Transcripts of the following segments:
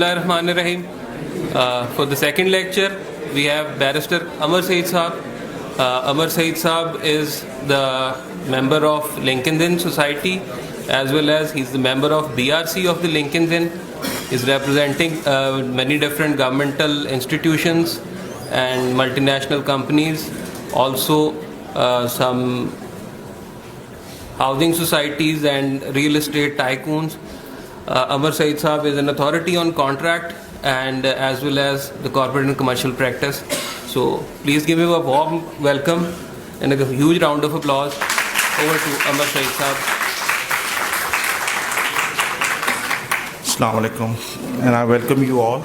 Bismillahirrahmanirrahim. For the second lecture, we have Barrister Amar Saeed Saab. Amar Saeed Saab is the member of Lincoln's Inn Society, as well as he's the member of BRC of the Lincoln's Inn. He's representing many different governmental institutions and multinational companies, also some housing societies and real estate tycoons. Amar Saeed Saab is an authority on contract and as well as the corporate and commercial practice. So please give him a warm welcome and a huge round of applause. Over to Amar Saeed Saab. Assalamu alaikum and I welcome you all.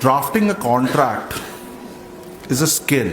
Drafting a contract is a skill.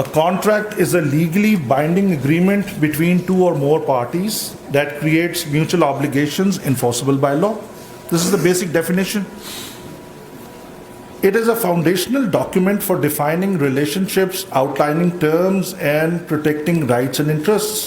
A contract is a legally binding agreement between two or more parties that creates mutual obligations enforceable by law. This is the basic definition. It is a foundational document for defining relationships, outlining terms, and protecting rights and interests.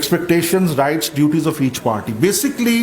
expectations, rights, duties of each party. Basically,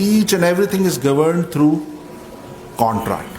each and everything is governed through contract.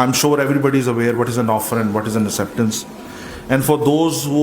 I'm sure everybody is aware what is an offer and what is an acceptance. And for those who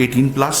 18+,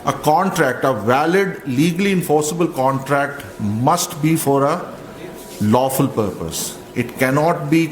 A contract, a valid, legally enforceable contract must be for a lawful purpose. It cannot be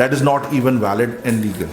That is not even valid and legal.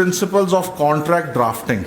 principles of contract drafting.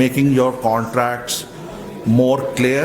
making your contracts more clear.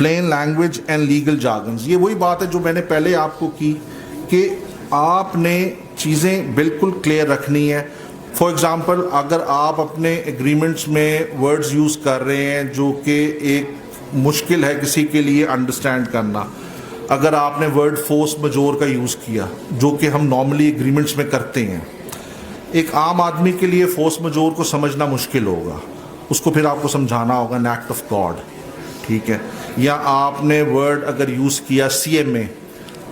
plain language and legal jargons. یہ وہی بات ہے جو میں نے پہلے آپ کو کی کہ آپ نے چیزیں بالکل کلیئر رکھنی ہے. فار ایگزامپل اگر آپ اپنے ایگریمنٹس میں ورڈز یوز کر رہے ہیں جو کہ ایک مشکل ہے کسی کے لیے انڈرسٹینڈ کرنا, اگر آپ نے ورڈ فورس مجور کا یوز کیا جو کہ ہم نارملی ایگریمنٹس میں کرتے ہیں, ایک عام آدمی کے لیے فورس مجور کو سمجھنا مشکل ہوگا, اس کو پھر آپ کو سمجھانا ہوگا این ایکٹ آف گاڈ, ٹھیک ہے. یا آپ نے ورڈ اگر یوز کیا سی ایم اے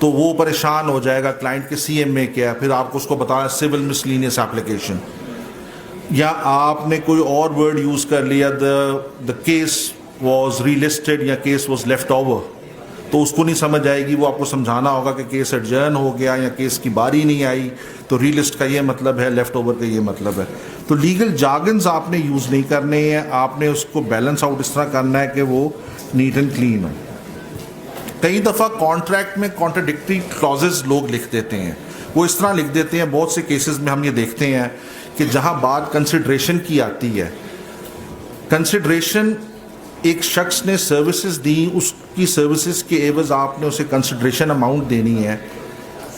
تو وہ پریشان ہو جائے گا کلائنٹ کے سی ایم اے کیا, پھر آپ کو اس کو بتانا سول مسلینیس ایپلیکیشن. یا آپ نے کوئی اور ورڈ یوز کر لیا the case was relisted یا کیس واز لیفٹ اوور, تو اس کو نہیں سمجھ آئے گی, وہ آپ کو سمجھانا ہوگا کہ کیس ایڈجرن ہو گیا یا کیس کی باری نہیں آئی, تو ری لسٹ کا یہ مطلب ہے, لیفٹ اوور کا یہ مطلب ہے. تو لیگل جارگنز آپ نے یوز نہیں کرنے ہیں, آپ نے اس کو بیلنس آؤٹ اس طرح کرنا ہے کہ وہ نیٹ اینڈ کلین ہو. کئی دفعہ کانٹریکٹ میں کانٹراڈکٹری کلازز لوگ لکھ دیتے ہیں, وہ اس طرح لکھ دیتے ہیں, بہت سے کیسز میں ہم یہ دیکھتے ہیں کہ جہاں بات کنسیڈریشن کی آتی ہے, کنسیڈریشن ایک شخص نے سروسز دی, اس کی سروسز کے عوض آپ نے اسے کنسیڈریشن اماؤنٹ دینی ہے,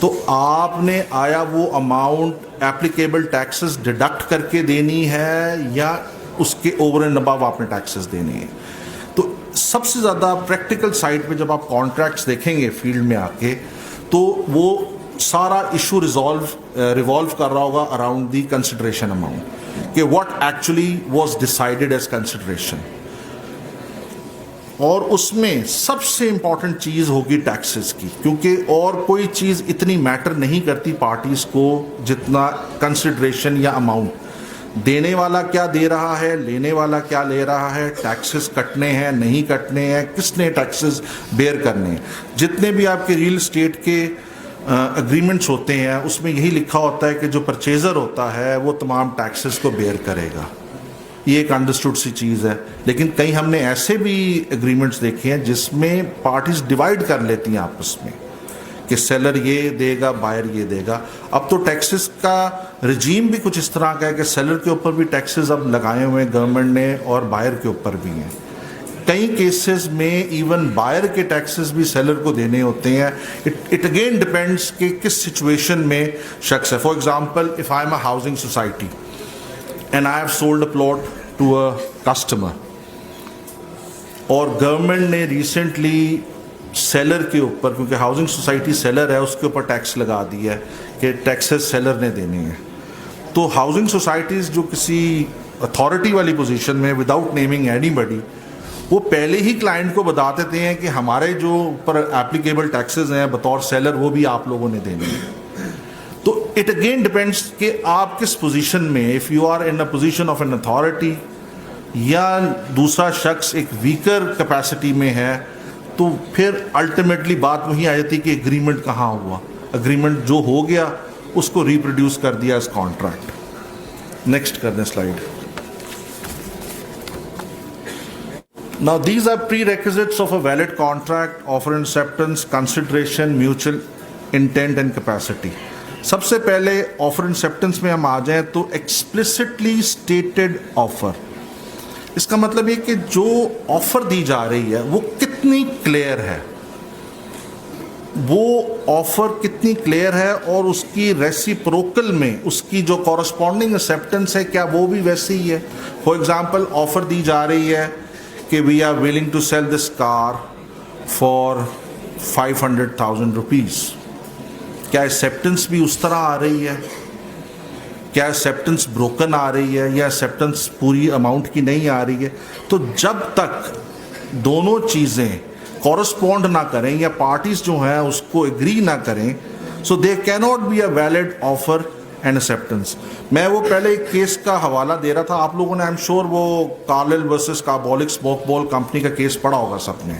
تو آپ نے آیا وہ اماؤنٹ ایپلیکیبل ٹیکسز ڈیڈکٹ کر کے دینی ہے یا اس کے اوور اینڈ ابو آپ نے ٹیکسز دینی ہے. تو سب سے زیادہ پریکٹیکل سائڈ پہ جب آپ کانٹریکٹس دیکھیں گے فیلڈ میں آ کے, تو وہ سارا ایشو ریوالو کر رہا ہوگا اراؤنڈ دی کنسیڈریشن اماؤنٹ کہ what actually was decided as consideration. اور اس میں سب سے امپورٹنٹ چیز ہوگی ٹیکسز کی, کیونکہ اور کوئی چیز اتنی میٹر نہیں کرتی پارٹیز کو جتنا کنسیڈریشن یا اماؤنٹ. دینے والا کیا دے رہا ہے, لینے والا کیا لے رہا ہے, ٹیکسز کٹنے ہیں نہیں کٹنے ہیں, کس نے ٹیکسز بیئر کرنے ہیں. جتنے بھی آپ کے ریئل اسٹیٹ کے اگریمنٹس ہوتے ہیں اس میں یہی لکھا ہوتا ہے کہ جو پرچیزر ہوتا ہے وہ تمام ٹیکسز کو بیئر کرے گا. یہ ایک انڈرسٹوڈ سی چیز ہے. لیکن کئی ہم نے ایسے بھی ایگریمنٹس دیکھے ہیں جس میں پارٹیز ڈیوائڈ کر لیتی ہیں آپس میں کہ سیلر یہ دے گا, بائر یہ دے گا. اب تو ٹیکسز کا رجیم بھی کچھ اس طرح کا ہے کہ سیلر کے اوپر بھی ٹیکسز اب لگائے ہوئے ہیں گورنمنٹ نے اور بائر کے اوپر بھی ہیں. کئی کیسز میں ایون بائر کے ٹیکسز بھی سیلر کو دینے ہوتے ہیں. اٹ اگین ڈپینڈس کہ کس سچویشن میں شخص ہے. For example if I M a housing society and I have sold a plot to a customer, اور گورنمنٹ نے ریسنٹلی سیلر کے اوپر, کیونکہ ہاؤسنگ سوسائٹی سیلر ہے, اس کے اوپر ٹیکس لگا دیا ہے کہ ٹیکسز سیلر نے دینے ہیں. تو ہاؤسنگ سوسائٹیز جو کسی اتھارٹی والی پوزیشن میں وداؤٹ نیمنگ اینی بڈی, وہ پہلے ہی کلائنٹ کو بتا دیتے ہیں کہ ہمارے جو اوپر ایپلیکیبل ٹیکسز ہیں بطور سیلر وہ بھی آپ لوگوں نے دینے ہیں. تو اٹ اگین ڈپینڈس کہ آپ کس پوزیشن میں, if you are in a position of an authority یا دوسرا شخص ایک ویکر کیپیسٹی میں ہے, تو پھر الٹیمیٹلی بات وہیں آ جاتی کہ اگریمنٹ کہاں ہوا. اگریمنٹ جو ہو گیا اس کو ریپروڈیوس کر دیا ایز کانٹریکٹ. نیکسٹ کر دیں slide. Now these are prerequisites of a valid contract: offer and acceptance, consideration, mutual intent and capacity. سب سے پہلے آفر انسیپٹنس میں ہم آ جائیں تو ایکسپلسٹلی اسٹیٹڈ آفر. اس کا مطلب یہ کہ جو آفر دی جا رہی ہے وہ کتنی کلیئر ہے, وہ آفر کتنی کلیئر ہے, اور اس کی ریسیپروکل میں اس کی جو کورسپونڈنگ ایکسیپٹنس ہے کیا وہ بھی ویسی ہی ہے. فار ایگزامپل آفر دی جا رہی ہے کہ we are willing to sell this car for 500,000 rupees. کیا ایکسیپٹنس بھی اس طرح آ رہی ہے, کیا ایکسیپٹنس بروکن آ رہی ہے, یا ایکسیپٹنس پوری اماؤنٹ کی نہیں آ رہی ہے. تو جب تک دونوں چیزیں کورسپونڈ نہ کریں یا پارٹیز جو ہیں اس کو ایگری نہ کریں, سو دے کی not be a valid offer and acceptance. میں وہ پہلے ایک کیس کا حوالہ دے رہا تھا, آپ لوگوں نے آئی ایم شیور وہ کارلل ورسز کاربولک اسموک بال کمپنی کا کیس پڑھا ہوگا سب نے,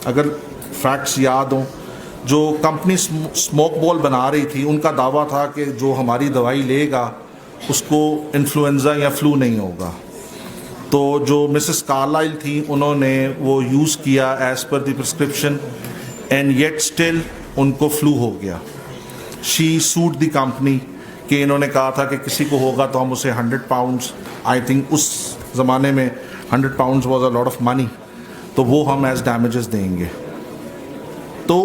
اگر فیکٹس یاد ہوں. جو کمپنی اسموک بال بنا رہی تھی ان کا دعویٰ تھا کہ جو ہماری دوائی لے گا اس کو انفلوئنزا یا فلو نہیں ہوگا. تو جو مسز کارلائل تھی انہوں نے وہ یوز کیا as per the prescription, and yet still in کو فلو ہو گیا. شی سوٹ دی کمپنی کہ انہوں نے کہا تھا کہ کسی کو ہوگا تو ہم اسے 100 پاؤنڈس, آئی تھنک اس زمانے میں 100 pounds was a lot of money, تو وہ ہم ایز ڈیمیجز دیں گے. تو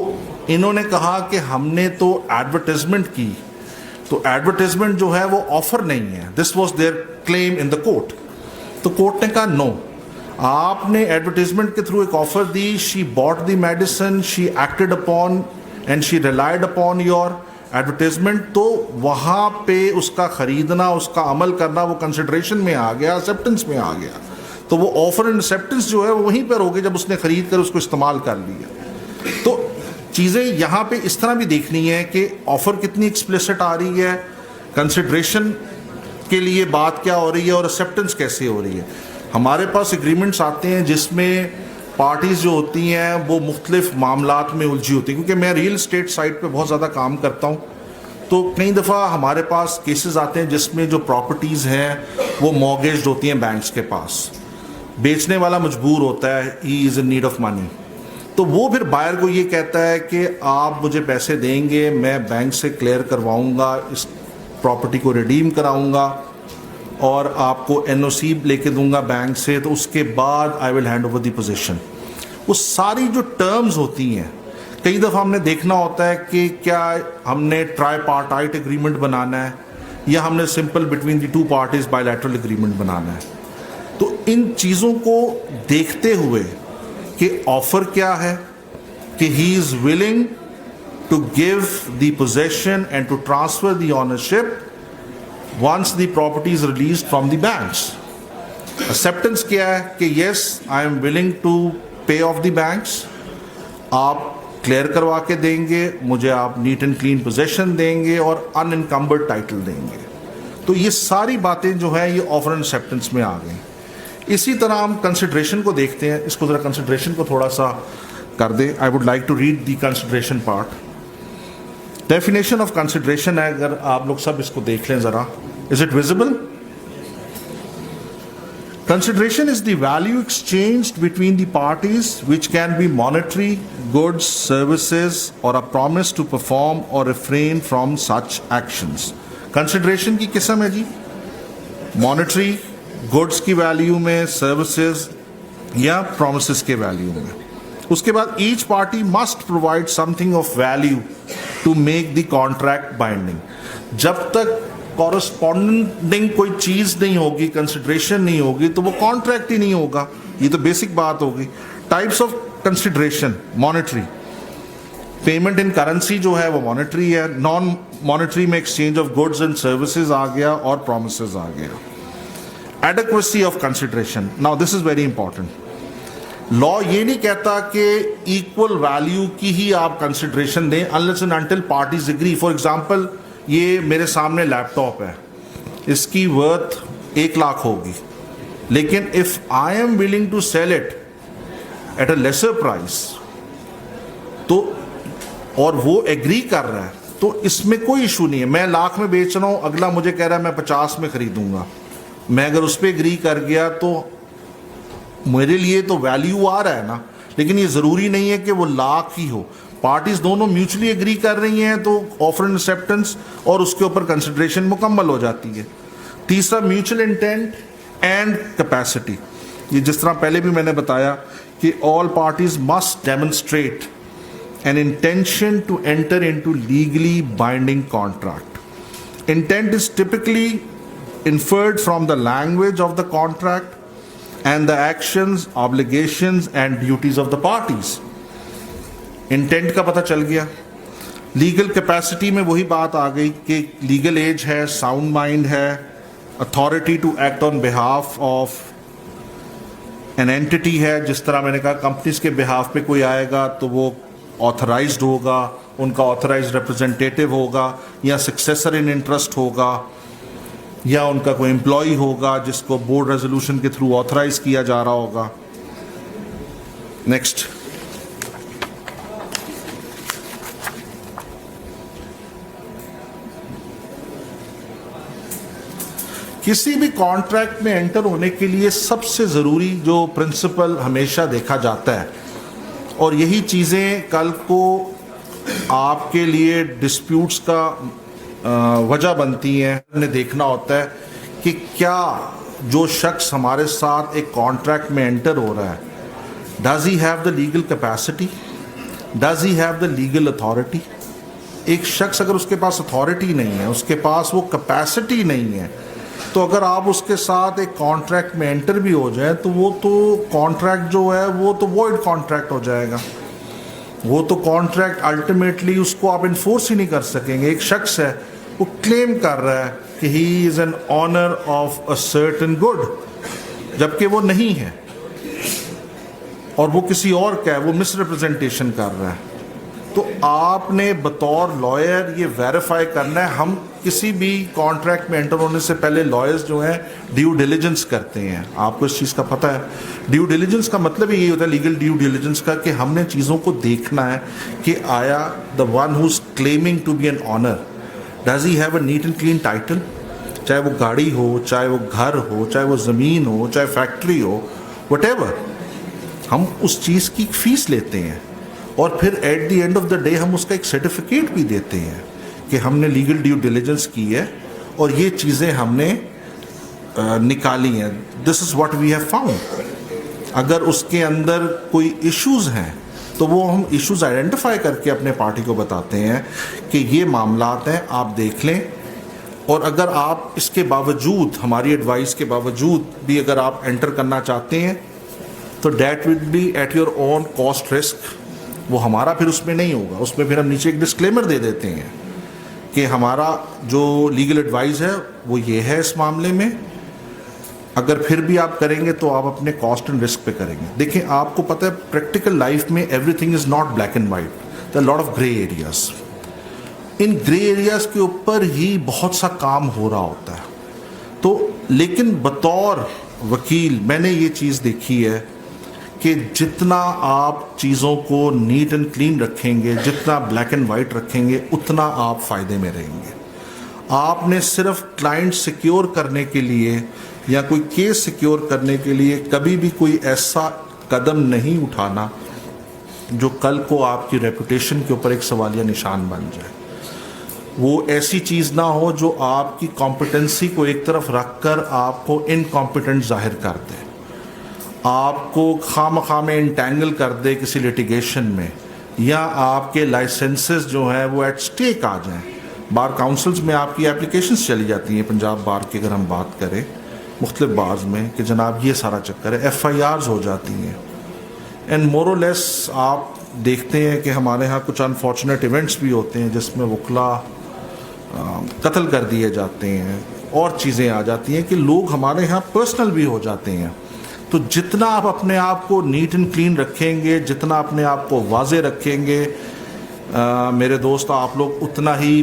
انہوں نے کہا کہ ہم نے تو ایڈورٹیزمنٹ کی, تو ایڈورٹیزمنٹ جو ہے وہ آفر نہیں ہے. This was their claim in the court. تو کورٹ نے کہا نو, آپ نے ایڈورٹیزمنٹ کے تھرو ایک آفر دی. She bought the medicine, she acted upon and she relied upon your advertisement. تو وہاں پہ اس کا خریدنا, اس کا عمل کرنا وہ کنسیڈریشن میں آ گیا, ایکسیپٹنس میں آ گیا. تو وہ آفر اینڈ ایکسیپٹنس جو ہے وہ وہیں پر ہو گئی جب اس نے خرید کر اس کو استعمال کر لیا. تو چیزیں یہاں پہ اس طرح بھی دیکھنی ہے کہ آفر کتنی ایکسپلیسٹ آ رہی ہے, کنسیڈریشن کے لیے بات کیا ہو رہی ہے, اور ایکسیپٹنس کیسے ہو رہی ہے. ہمارے پاس اگریمنٹس آتے ہیں جس میں پارٹیز جو ہوتی ہیں وہ مختلف معاملات میں الجھی ہوتی ہیں. کیونکہ میں ریئل اسٹیٹ سائٹ پہ بہت زیادہ کام کرتا ہوں, تو کئی دفعہ ہمارے پاس کیسز آتے ہیں جس میں جو پراپرٹیز ہیں وہ مارگیجڈ ہوتی ہیں بینکس کے پاس. بیچنے والا مجبور ہوتا ہے, he is in need of money. تو وہ پھر بائر کو یہ کہتا ہے کہ آپ مجھے پیسے دیں گے, میں بینک سے کلیئر کرواؤں گا, اس پراپرٹی کو ریڈیم کراؤں گا اور آپ کو این او سی لے کے دوں گا بینک سے, تو اس کے بعد آئی ول ہینڈ اوور دی پوزیشن. وہ ساری جو ٹرمز ہوتی ہیں کئی دفعہ ہم نے دیکھنا ہوتا ہے کہ کیا ہم نے ٹرائی پارٹائٹ اگریمنٹ بنانا ہے یا ہم نے simple between the two parties bilateral agreement بنانا ہے. تو ان چیزوں کو دیکھتے ہوئے کہ آفر کیا ہے, کہ he is willing to give the position and to transfer the ownership once the property is released from the banks. Acceptance کیا ہے کہ yes I am willing to pay off the banks, آپ clear کروا کے دیں گے مجھے, آپ نیٹ اینڈ کلین پوزیشن دیں گے اور ان انکمبرڈ ٹائٹل دیں گے. تو یہ ساری باتیں جو ہیں یہ آفر اینڈ ایکسیپٹنس میں آ گئیں. اسی طرح ہم کنسیڈریشن کو دیکھتے ہیں. اس کو ذرا کنسیڈریشن کو تھوڑا سا کر دیں. I would like to read the consideration part. Definition of consideration ہے, اگر آپ لوگ سب اس کو دیکھ لیں ذرا. Is it visible? Consideration is the value exchanged between the parties which can be monetary, goods, services, or a promise to perform or refrain from such actions. Consideration کی قسم ہے جی monetary, goods کی value میں, services یا promises کے value میں. اس کے بعد each party must provide something of value to make the contract binding. جب تک کورسپونڈنگ کوئی چیز نہیں ہوگی, کنسیڈریشن نہیں ہوگی, تو وہ کانٹریکٹ ہی نہیں ہوگا. یہ تو بیسک بات ہوگی. Types of consideration: monetary, payment in currency جو ہے وہ مانیٹری ہے. نان مانیٹری میں exchange of goods and services آ گیا اور پرومسز آ گیا. Adequacy of consideration. Now this is very important. Law یہ نہیں کہتا کہ ایکول ویلیو کی ہی آپ کنسیڈریشن دیں unless and until parties agree. For example یہ میرے سامنے لیپ ٹاپ ہے, اس کی ورتھ 1 لاکھ ہوگی, لیکن if I am willing to sell it at a lesser price تو اور وہ ایگری کر رہا ہے تو اس میں کوئی ایشو نہیں ہے. میں 1 لاکھ میں بیچ رہا ہوں, اگلا مجھے کہہ رہا ہے میں 50 میں خریدوں گا. میں اگر اس پہ ایگری کر گیا تو میرے لیے تو ویلیو آ رہا ہے نا, لیکن یہ ضروری نہیں ہے کہ وہ 1 لاکھ ہی ہو. پارٹیز دونوں میوچلی ایگری کر رہی ہیں تو آفر اینڈ ایکسیپٹنس اور اس کے اوپر کنسیڈریشن مکمل ہو جاتی ہے. تیسرا میوچل انٹینٹ اینڈ کیپیسٹی. یہ جس طرح پہلے بھی میں نے بتایا کہ all parties must demonstrate an intention to enter into legally binding contract. Intent is typically inferred from the language of the contract and the actions, obligations and duties of the parties. Intent کا پتہ چل گیا. Legal capacity میں وہی بات آ گئی کہ لیگل ایج ہے, ساؤنڈ مائنڈ ہے, authority to act on behalf of an entity ہے. جس طرح میں نے کہا کمپنیز کے بہاف پہ کوئی آئے گا تو وہ آتھرائزڈ ہوگا, ان کا آتھرائزڈ ریپرزینٹیٹیو ہوگا یا سکسیسر ان انٹرسٹ ہوگا یا ان کا کوئی امپلائی ہوگا جس کو بورڈ ریزولوشن کے تھرو آتھرائز کیا جا رہا ہوگا. نیکسٹ, کسی بھی کانٹریکٹ میں انٹر ہونے کے لیے سب سے ضروری جو پرنسپل ہمیشہ دیکھا جاتا ہے, اور یہی چیزیں کل کو آپ کے لیے ڈسپیوٹس کا وجہ بنتی ہیں, ہم نے دیکھنا ہوتا ہے کہ کیا جو شخص ہمارے ساتھ ایک کانٹریکٹ میں انٹر ہو رہا ہے Does he have the legal capacity? Does he have the legal authority? ایک شخص اگر اس کے پاس اتھارٹی نہیں ہے, اس کے پاس وہ کیپیسٹی نہیں ہے, تو اگر آپ اس کے ساتھ ایک کانٹریکٹ میں انٹر بھی ہو جائیں تو وہ تو کانٹریکٹ جو ہے وہ تو وائڈ کانٹریکٹ ہو جائے گا. وہ تو کانٹریکٹ الٹیمیٹلی اس کو آپ انفورس ہی نہیں کر سکیں گے. ایک شخص ہے وہ کلیم کر رہا ہے کہ he is an owner of a certain good, جبکہ وہ نہیں ہے, اور وہ کسی اور کا ہے, وہ مس ریپرزنٹیشن کر رہا ہے. تو آپ نے بطور لائر یہ ویریفائی کرنا ہے. ہم کسی بھی کانٹریکٹ میں انٹر ہونے سے پہلے لائرز جو ہیں ڈیو ڈیلیجنس کرتے ہیں. آپ کو اس چیز کا پتہ ہے, ڈیو ڈیلیجنس کا مطلب یہی ہوتا ہے, لیگل ڈیو ڈیلیجنس کا, کہ ہم نے چیزوں کو دیکھنا ہے کہ آیا the one who is claiming to be an owner, does he have a neat and clean title, چاہے وہ گاڑی ہو, چاہے وہ گھر ہو, چاہے وہ زمین ہو, چاہے فیکٹری ہو, وٹ ایور. ہم اس چیز کی فیس لیتے ہیں اور پھر at the end of the day ہم اس کا ایک سرٹیفکیٹ بھی دیتے ہیں کہ ہم نے لیگل ڈیو ڈیلیجنس کی ہے اور یہ چیزیں ہم نے نکالی ہیں. This is what we have found. اگر اس کے اندر کوئی ایشوز ہیں تو وہ ہم ایشوز آئیڈینٹیفائی کر کے اپنے پارٹی کو بتاتے ہیں کہ یہ معاملات ہیں, آپ دیکھ لیں. اور اگر آپ اس کے باوجود, ہماری ایڈوائس کے باوجود بھی اگر آپ انٹر کرنا چاہتے ہیں تو that will be at your own cost risk. وہ ہمارا پھر اس میں نہیں ہوگا. اس میں پھر ہم نیچے ایک ڈسکلیمر دے دیتے ہیں کہ ہمارا جو لیگل ایڈوائز ہے وہ یہ ہے اس معاملے میں. اگر پھر بھی آپ کریں گے تو آپ اپنے کاسٹ اینڈ رسک پہ کریں گے. دیکھیں, آپ کو پتہ ہے پریکٹیکل لائف میں everything is not black and white, there are lot of grey areas. ان گرے ایریاز کے اوپر ہی بہت سا کام ہو رہا ہوتا ہے. تو لیکن بطور وکیل میں نے یہ چیز دیکھی ہے کہ جتنا آپ چیزوں کو نیٹ اینڈ کلین رکھیں گے, جتنا بلیک اینڈ وائٹ رکھیں گے, اتنا آپ فائدے میں رہیں گے. آپ نے صرف کلائنٹ سیکیور کرنے کے لیے یا کوئی کیس سیکیور کرنے کے لیے کبھی بھی کوئی ایسا قدم نہیں اٹھانا جو کل کو آپ کی ریپوٹیشن کے اوپر ایک سوالیہ نشان بن جائے. وہ ایسی چیز نہ ہو جو آپ کی کمپٹنسی کو ایک طرف رکھ کر آپ کو انکمپیٹنٹ ظاہر کر دے, آپ کو خواہ میں انٹینگل کر دے کسی لیٹیگیشن میں, یا آپ کے لائسنسز جو ہیں وہ ایٹ سٹیک آ جائیں. بار کاؤنسلز میں آپ کی اپلیکیشنز چلی جاتی ہیں, پنجاب بار کی اگر ہم بات کریں, مختلف بارز میں, کہ جناب یہ سارا چکر ہے, ایف آئی آرز ہو جاتی ہیں. اینڈ مور اور لیس آپ دیکھتے ہیں کہ ہمارے ہاں کچھ انفارچونیٹ ایونٹس بھی ہوتے ہیں جس میں وکلا قتل کر دیے جاتے ہیں, اور چیزیں آ جاتی ہیں کہ لوگ ہمارے ہاں پرسنل بھی ہو جاتے ہیں. تو جتنا آپ اپنے آپ کو نیٹ اینڈ کلین رکھیں گے, جتنا اپنے آپ کو واضح رکھیں گے, میرے دوست, آپ لوگ اتنا ہی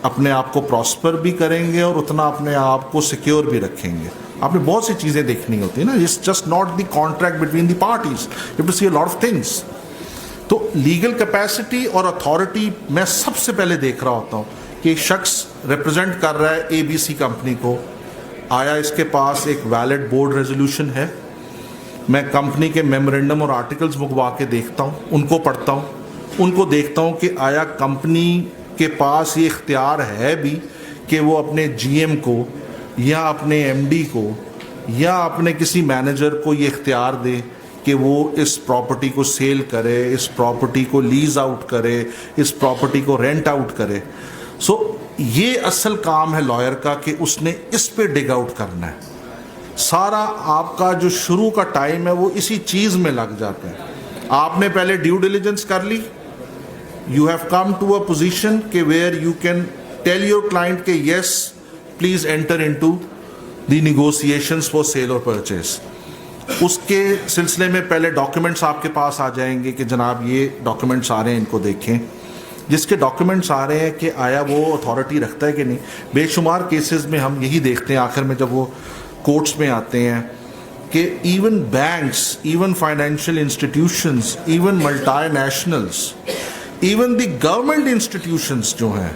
اپنے آپ کو پراسپر بھی کریں گے اور اتنا اپنے آپ کو سیکیور بھی رکھیں گے. آپ نے بہت سی چیزیں دیکھنی ہوتی ہیں نا, it's just not the contract between the parties, you have to see a lot of things. تو لیگل کیپیسٹی اور اتھارٹی میں سب سے پہلے دیکھ رہا ہوتا ہوں کہ ایک شخص ریپرزینٹ کر رہا ہے اے بی سی کمپنی کو, آیا اس کے پاس ایک ویلڈ بورڈ ریزولوشن ہے. میں کمپنی کے میمورینڈم اور آرٹیکلز منگوا کے دیکھتا ہوں, ان کو پڑھتا ہوں, ان کو دیکھتا ہوں کہ آیا کمپنی کے پاس یہ اختیار ہے بھی کہ وہ اپنے جی ایم کو یا اپنے ایم ڈی کو یا اپنے کسی مینیجر کو یہ اختیار دے کہ وہ اس پراپرٹی کو سیل کرے, اس پراپرٹی کو لیز آؤٹ کرے, اس پراپرٹی کو رینٹ آؤٹ کرے. سو یہ اصل کام ہے لائر کا کہ اس نے اس پہ ڈگ آؤٹ کرنا ہے. سارا آپ کا جو شروع کا ٹائم ہے وہ اسی چیز میں لگ جاتا ہے. آپ نے پہلے ڈیو ڈیلیجنس کر لی, you have come to a position کہ where you can tell your client کہ yes please enter into the negotiations for sale اور پرچیز. اس کے سلسلے میں پہلے ڈاکیومنٹس آپ کے پاس آ جائیں گے کہ جناب یہ ڈاکیومنٹس آ رہے ہیں, ان کو دیکھیں. جس کے ڈاکیومنٹس آ رہے ہیں کہ آیا وہ اتھارٹی رکھتا ہے کہ نہیں. بے شمار کیسز میں ہم یہی دیکھتے ہیں آخر میں جب وہ کورٹس میں آتے ہیں کہ even banks, even financial institutions, even multi nationals, even the government institutions جو ہیں,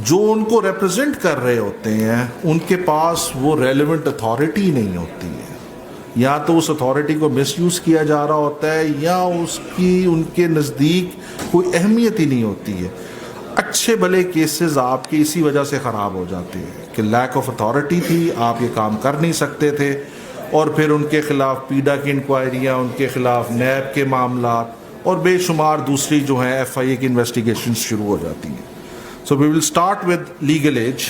جو ان کو ریپرزینٹ کر رہے ہوتے ہیں, ان کے پاس وہ ریلیونٹ اتھارٹی نہیں ہوتی ہے. یا تو اس اتھارٹی کو مس یوز کیا جا رہا ہوتا ہے یا اس کی ان کے نزدیک کوئی اہمیت ہی نہیں ہوتی ہے. اچھے بھلے کیسز آپ کی اسی وجہ سے خراب ہو جاتے ہیں کہ لیک آف اتھارٹی تھی, آپ یہ کام کر نہیں سکتے تھے, اور پھر ان کے خلاف پیڈا کی انکوائریاں، ان کے خلاف نیب کے معاملات اور بے شمار دوسری جو ہیں ایف آئی اے کی انویسٹیگیشنز شروع ہو جاتی ہیں. So we will start with legal age.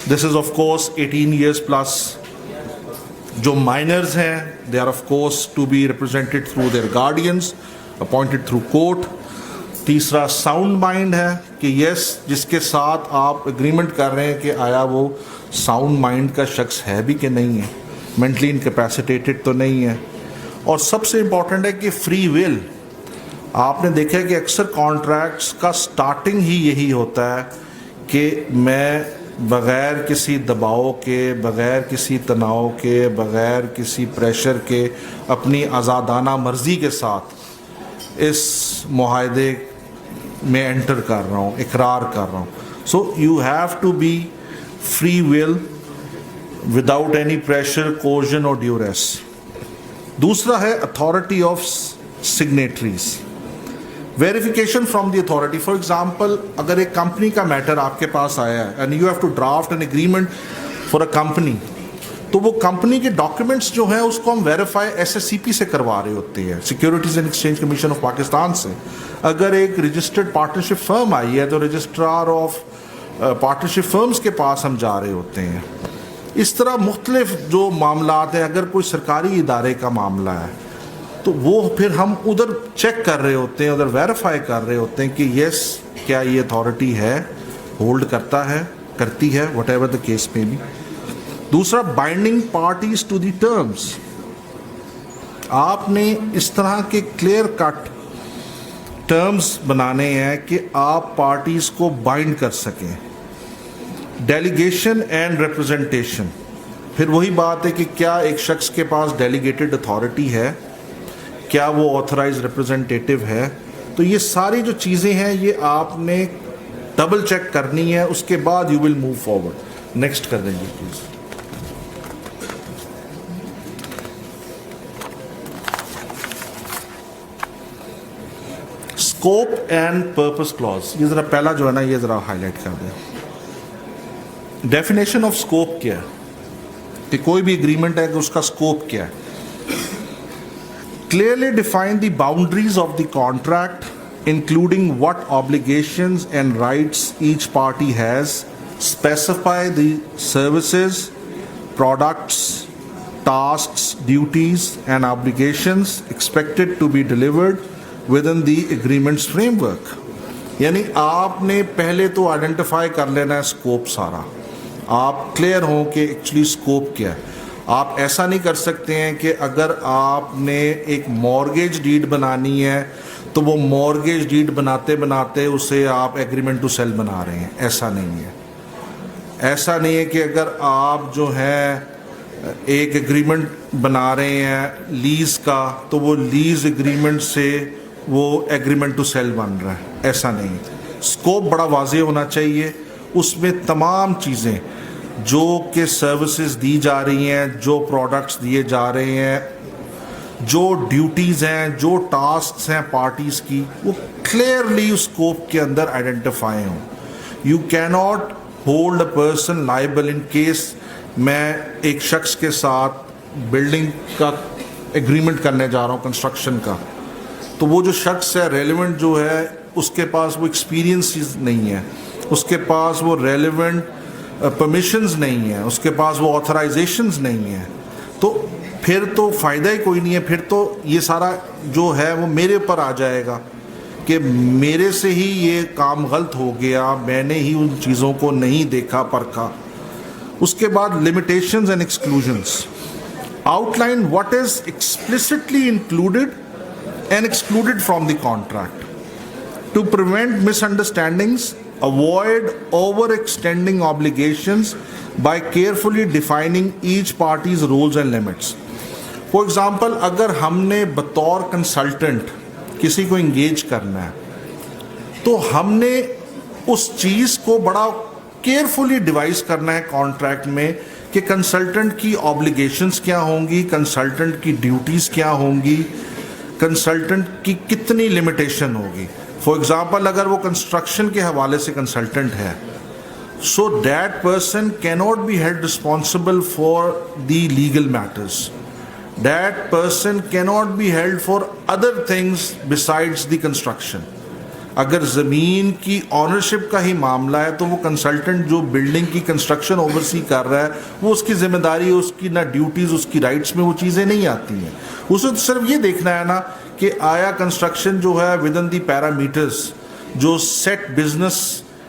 This is of course 18 years plus. جو مائنرز ہیں they are of course to be represented through their guardians appointed through court. تیسرا ساؤنڈ مائنڈ ہے کہ یس جس کے ساتھ آپ اگریمنٹ کر رہے ہیں کہ آیا وہ ساؤنڈ مائنڈ کا شخص ہے بھی کہ نہیں ہے، مینٹلی انکیپیسیٹیٹڈ تو نہیں ہے. اور سب سے امپورٹنٹ ہے کہ فری ول. آپ نے دیکھا کہ اکثر کانٹریکٹس کا سٹارٹنگ ہی یہی ہوتا ہے کہ میں بغیر کسی دباؤ کے، بغیر کسی تناؤ کے، بغیر کسی پریشر کے اپنی آزادانہ مرضی کے ساتھ اس معاہدے میں انٹر کر رہا ہوں، اقرار کر رہا ہوں. So you have to be free will without any pressure, coercion اور ڈیوریس. دوسرا ہے authority of signatories. Verification from the authority. For example اگر ایک کمپنی کا میٹر آپ کے پاس آیا ہے and you have to draft an agreement for a company, تو وہ کمپنی کے ڈاکیومنٹس جو ہیں اس کو ہم ویریفائی ایس ایس سی پی سے کروا رہے ہوتے ہیں، securities and exchange commission of Pakistan سے. اگر ایک رجسٹرڈ پارٹنرشپ فرم آئی ہے تو رجسٹرار آف پارٹنرشپ فرمز کے پاس ہم جا رہے ہوتے ہیں. اس طرح مختلف جو معاملات ہیں، اگر کوئی سرکاری ادارے کا معاملہ ہے تو وہ پھر ہم ادھر چیک کر رہے ہوتے ہیں، ادھر ویریفائی کر رہے ہوتے ہیں کہ یس کیا یہ اتھارٹی ہے، ہولڈ کرتا ہے، کرتی ہے، وٹ ایور دا کیس میں بھی. دوسرا binding parties to the terms. آپ نے اس طرح کے کلیئر کٹ ٹرمز بنانے ہیں کہ آپ پارٹیز کو بائنڈ کر سکیں. Delegation and representation. پھر وہی بات ہے کہ کیا ایک شخص کے پاس ڈیلیگیٹڈ اتھارٹی ہے، کیا وہ آتھرائز ریپرزنٹیٹیو ہے. تو یہ ساری جو چیزیں ہیں یہ آپ نے ڈبل چیک کرنی ہے، اس کے بعد you will move forward. Next کر دیں گے please. Scope and purpose clause. یہ ذرا پہلا جو ہے نا یہ ذرا ہائی لائٹ کر دیں. ڈیفینیشن آف اسکوپ کیا ہے کہ کوئی بھی اگریمنٹ ہے کہ اس کا اسکوپ کیا ہے. Clearly define the boundaries of the contract, including what obligations and rights each party has. Specify the services, products, tasks, duties, and obligations expected to be delivered within the agreement's framework. یعنی آپ نے پہلے تو identify کر لینا ہے scope سارا. آپ کلیئر ہوں کہ ایکچولی اسکوپ کیا ہے. آپ ایسا نہیں کر سکتے ہیں کہ اگر آپ نے ایک مورگیج ڈیڈ بنانی ہے تو وہ مورگیج ڈیڈ بناتے بناتے اسے آپ ایگریمنٹ ٹو سیل بنا رہے ہیں. ایسا نہیں ہے. ایسا نہیں ہے کہ اگر آپ جو ہے ایک ایگریمنٹ بنا رہے ہیں لیز کا تو وہ لیز ایگریمنٹ سے وہ ایگریمنٹ ٹو سیل بن رہا ہے. ایسا نہیں. اسکوپ بڑا واضح ہونا چاہیے. اس میں تمام چیزیں جو کہ سروسز دی جا رہی ہیں، جو پروڈکٹس دیے جا رہے ہیں، جو ڈیوٹیز ہیں، جو ٹاسکس ہیں پارٹیز کی، وہ کلیئرلی اسکوپ کے اندر آئیڈینٹیفائی ہوں. یو کی not hold a person liable in case میں ایک شخص کے ساتھ بلڈنگ کا ایگریمنٹ کرنے جا رہا ہوں، کنسٹرکشن کا، تو وہ جو شخص ہے ریلیونٹ جو ہے اس کے پاس وہ ایکسپیرینس نہیں ہے، اس کے پاس وہ ریلیونٹ پرمیشنز نہیں ہیں، اس کے پاس وہ آتھرائزیشنز نہیں ہیں، تو پھر تو فائدہ ہی کوئی نہیں ہے. پھر تو یہ سارا جو ہے وہ میرے اوپر آ جائے گا کہ میرے سے ہی یہ کام غلط ہو گیا، میں نے ہی ان چیزوں کو نہیں دیکھا پرکھا. اس کے بعد limitations and exclusions. Outline what is explicitly included and excluded from the contract to prevent misunderstandings. Avoid overextending obligations by carefully defining each party's roles and limits. For example, اگر ہم نے بطور consultant کسی کو engage کرنا ہے تو ہم نے اس چیز کو بڑا کیئرفلی ڈیوائز کرنا ہے کانٹریکٹ میں کہ کنسلٹنٹ کی آبلیگیشنز کیا ہوں گی، کنسلٹنٹ کی ڈیوٹیز کیا ہوں گی، کنسلٹنٹ کی کتنی لمیٹیشن ہوگی. فار ایگزامپل اگر وہ کنسٹرکشن کے حوالے سے کنسلٹنٹ ہے So that person cannot be held responsible for the legal matters. That person cannot be held for other things besides the construction. اگر زمین کی آنرشپ کا ہی معاملہ ہے تو وہ کنسلٹنٹ جو بلڈنگ کی کنسٹرکشن اوورسی کر رہا ہے وہ اس کی ذمہ داری، اس کی نہ ڈیوٹیز، اس کی رائٹس میں وہ چیزیں نہیں آتی ہیں. اسے تو صرف یہ دیکھنا ہے نا کہ آیا کنسٹرکشن جو ہے ود ان دی پیرامیٹرز جو سیٹ بزنس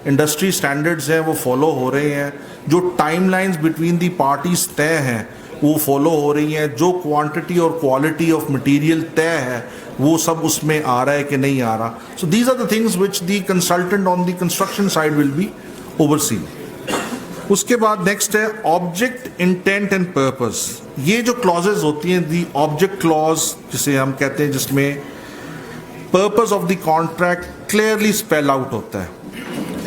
انڈسٹری اسٹینڈرڈز ہیں وہ فالو ہو رہے ہیں، جو time lines between the parties طے ہیں وہ فالو ہو رہی ہیں، جو کوانٹٹی اور کوالٹی آف مٹیریل طے ہے وہ سب اس میں آ رہا ہے کہ نہیں آ رہا. So these are the things which the consultant on the construction side will be oversee. اس کے بعد نیکسٹ ہے آبجیکٹ، انٹینٹ اینڈ پرپز. یہ جو کلازز ہوتی ہیں، دی آبجیکٹ کلاز جسے ہم کہتے ہیں، جس میں purpose of the contract clearly spell out ہوتا ہے.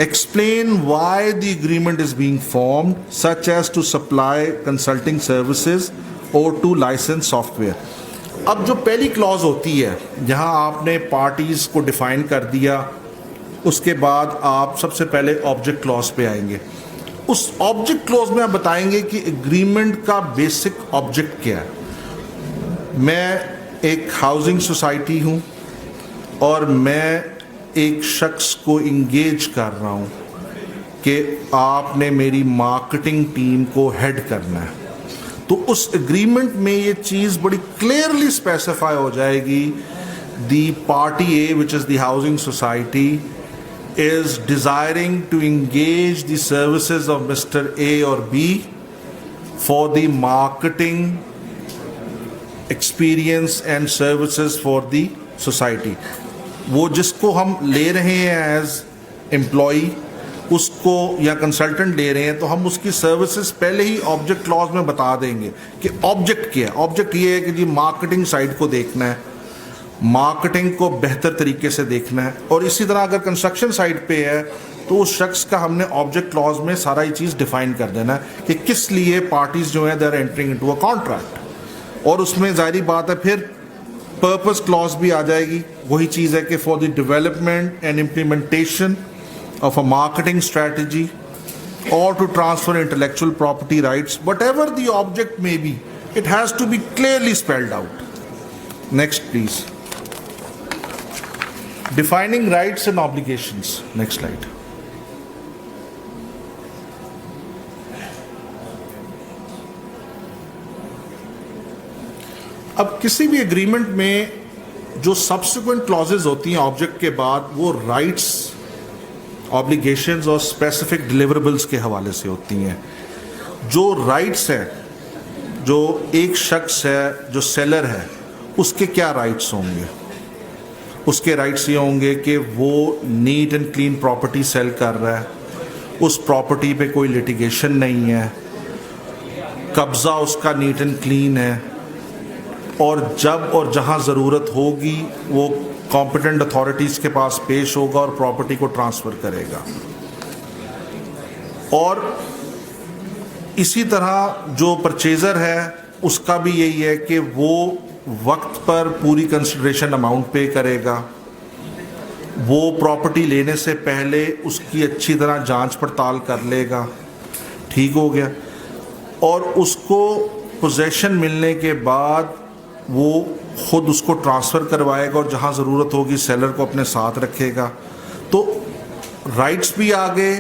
Explain why the agreement is being formed, such as to supply consulting services or to license software. اب جو پہلی کلاز ہوتی ہے جہاں آپ نے پارٹیز کو ڈیفائن کر دیا، اس کے بعد آپ سب سے پہلے آبجیکٹ کلاز پہ آئیں گے. اس آبجیکٹ کلاز میں آپ بتائیں گے کہ اگریمنٹ کا بیسک آبجیکٹ کیا ہے. میں ایک ہاؤسنگ سوسائٹی ہوں اور میں ایک شخص کو انگیج کر رہا ہوں کہ آپ نے میری مارکیٹنگ ٹیم کو ہیڈ کرنا ہے. تو اس اگریمنٹ میں یہ چیز بڑی کلیئرلی اسپیسیفائی ہو جائے گی. The party A which is the housing society is desiring to engage the services of mister A اور B for the marketing experience and services for the society. وہ جس کو ہم لے رہے ہیں ایز امپلائی، اس کو یا کنسلٹنٹ لے رہے ہیں، تو ہم اس کی سروسز پہلے ہی آبجیکٹ کلاز میں بتا دیں گے کہ آبجیکٹ کیا ہے. آبجیکٹ یہ ہے کہ جی مارکیٹنگ سائڈ کو دیکھنا ہے، مارکیٹنگ کو بہتر طریقے سے دیکھنا ہے. اور اسی طرح اگر کنسٹرکشن سائڈ پہ ہے تو اس شخص کا ہم نے آبجیکٹ کلاز میں سارا یہ چیز ڈیفائن کر دینا ہے کہ کس لیے پارٹیز جو ہیں they are entering into a contract. اور اس میں ظاہری بات ہے پھر پرپز کلاز بھی آ جائے گی. وہی چیز ہے کہ for the development and implementation of a marketing strategy اور to transfer intellectual property rights, whatever the object may be, it has to be clearly spelled out. Next please. Defining rights and obligations. Next slide. اب کسی بھی agreement میں جو subsequent clauses ہوتی ہیں object کے بعد، وہ رائٹس، آبلیگیشنز اور اسپیسیفک ڈیلیوریبلس کے حوالے سے ہوتی ہیں. جو رائٹس ہے، جو ایک شخص ہے جو سیلر ہے، اس کے کیا رائٹس ہوں گے؟ اس کے رائٹس یہ ہوں گے کہ وہ neat and clean property sale کر رہا ہے، اس پراپرٹی پہ کوئی لٹیگیشن نہیں ہے، قبضہ اس کا نیٹ اینڈ کلین ہے، اور جب اور جہاں ضرورت ہوگی وہ کمپیٹنٹ اتھارٹیز کے پاس پیش ہوگا اور پراپرٹی کو ٹرانسفر کرے گا. اور اسی طرح جو پرچیزر ہے اس کا بھی یہی ہے کہ وہ وقت پر پوری کنسیڈریشن اماؤنٹ پے کرے گا، وہ پراپرٹی لینے سے پہلے اس کی اچھی طرح جانچ پڑتال کر لے گا. ٹھیک ہو گیا. اور اس کو پوزیشن ملنے کے بعد وہ خود اس کو ٹرانسفر کروائے گا اور جہاں ضرورت ہوگی سیلر کو اپنے ساتھ رکھے گا. تو رائٹس بھی آگے،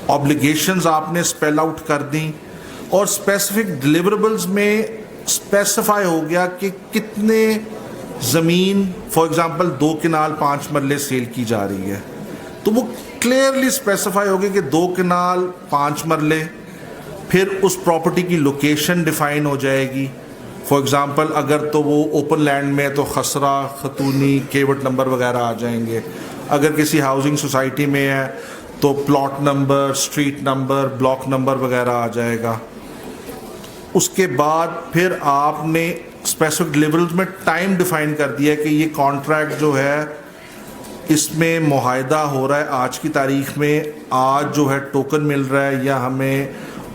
آبلیگیشنز آپ نے اسپیل آؤٹ کر دیں، اور اسپیسیفک ڈیلیوریبلز میں اسپیسیفائی ہو گیا کہ کتنے زمین، فار ایگزامپل 2 کنال 5 مرلے سیل کی جا رہی ہے، تو وہ کلیئرلی اسپیسیفائی ہو گیا کہ 2 کنال 5 مرلے. پھر اس پراپرٹی کی لوکیشن ڈیفائن ہو جائے گی. فار ایگزامپل اگر تو وہ اوپن لینڈ میں تو خسرہ، خطونی، کیوٹ نمبر وغیرہ آ جائیں گے. اگر کسی ہاؤسنگ سوسائٹی میں ہے تو plot number, street number, block number وغیرہ آ جائے گا. اس کے بعد پھر آپ نے اسپیسیفک ڈیلیوریبلز میں ٹائم ڈیفائن کر دیا کہ یہ کانٹریکٹ جو ہے اس میں معاہدہ ہو رہا ہے آج کی تاریخ میں، آج جو ہے ٹوکن مل رہا ہے یا ہمیں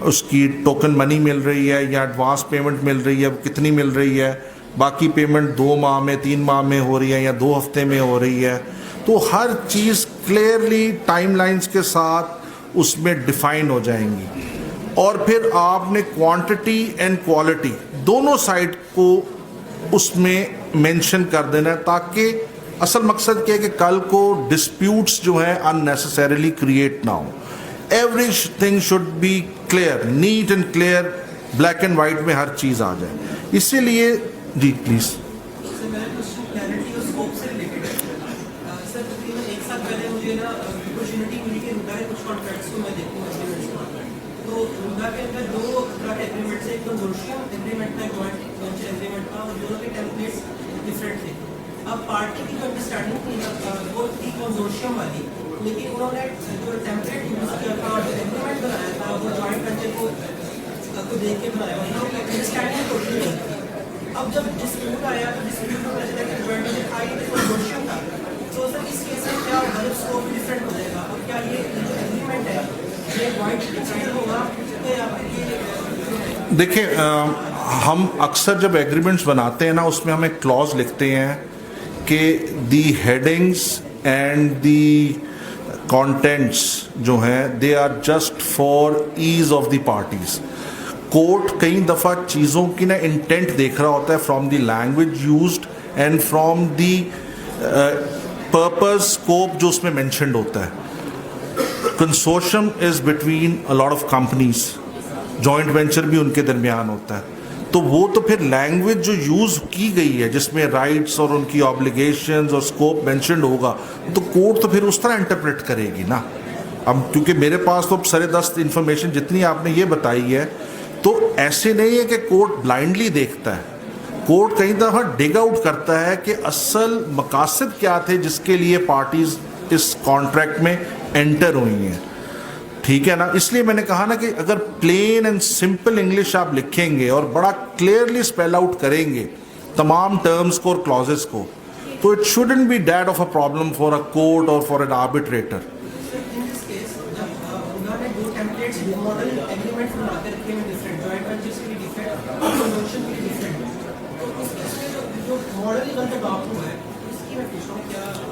اس کی ٹوکن منی مل رہی ہے یا ایڈوانس پیمنٹ مل رہی ہے، کتنی مل رہی ہے، باقی پیمنٹ 2 ماہ میں 3 ماہ میں ہو رہی ہے یا 2 ہفتے میں ہو رہی ہے. تو ہر چیز کلیئرلی ٹائم لائنز کے ساتھ اس میں ڈیفائن ہو جائیں گی. اور پھر آپ نے کوانٹٹی اینڈ کوالٹی دونوں سائڈ کو اس میں مینشن کر دینا ہے, تاکہ اصل مقصد کیا ہے کہ کل کو ڈسپیوٹس جو ہیں unnecessarily کریٹ نہ ہوں. Everything should be clear, neat and clear, black and white میں ہر چیز آ جائے. اسی لیے جی پلیز. اب پارٹی کی جو انڈرسٹینڈنگ تھی وہ تھی کنسورشیم والی, لیکن انہوں نے جو ٹیمپلیٹ یوز کیا تھا اور جو ایگریمنٹ بنایا تھا وہ جوائنٹ وینچر کو دیکھ کے بنایا, انہوں نے انڈرسٹینڈنگ ٹوٹلی غلط تھی. اب جب ڈسپیوٹ آیا تو ڈسپیوٹ میں پتہ چلا کہ جوائنٹ وینچر تھا یہ کنسورشیم تھا, تو سر اس کیس میں کیا غلط اسکوپ ڈفرینٹ ہو جائے گا. اب کیا یہ جو ایگریمنٹ ہے یہ جوائنٹ کنسیڈر ہوگا یا پھر یہ دیکھیں ہم اکثر جب ایگریمنٹس بناتے ہیں نا اس میں ہم ایک کلوز لکھتے ہیں کہ the headings and the contents جو ہیں they are just for ease of the parties. Court کئی دفعہ چیزوں کی نا انٹینٹ دیکھ رہا ہوتا ہے from the language used and from the purpose scope جو اس میں مینشنڈ ہوتا ہے. Consortium is between a lot of companies, joint venture بھی ان کے درمیان ہوتا ہے, تو وہ تو پھر لینگویج جو یوز کی گئی ہے جس میں رائٹس اور ان کی آبلیگیشنز اور اسکوپ مینشنڈ ہوگا تو کورٹ تو پھر اس طرح انٹرپریٹ کرے گی نا. اب کیونکہ میرے پاس تو سر دست انفارمیشن جتنی آپ نے یہ بتائی ہے, تو ایسے نہیں ہے کہ کورٹ بلائنڈلی دیکھتا ہے. کورٹ کئی دفعہ ڈگ آؤٹ کرتا ہے کہ اصل مقاصد کیا تھے جس کے لیے پارٹیز اس کانٹریکٹ میں انٹر ہوئی ہیں. ٹھیک ہے نا, اس لیے میں نے کہا نا کہ اگر پلین اینڈ سمپل انگلش آپ لکھیں گے اور بڑا کلیئرلی اسپیل آؤٹ کریں گے تمام ٹرمز کو اور کلازز کو, تو it shouldn't be that of a problem for a court اور for an arbitrator.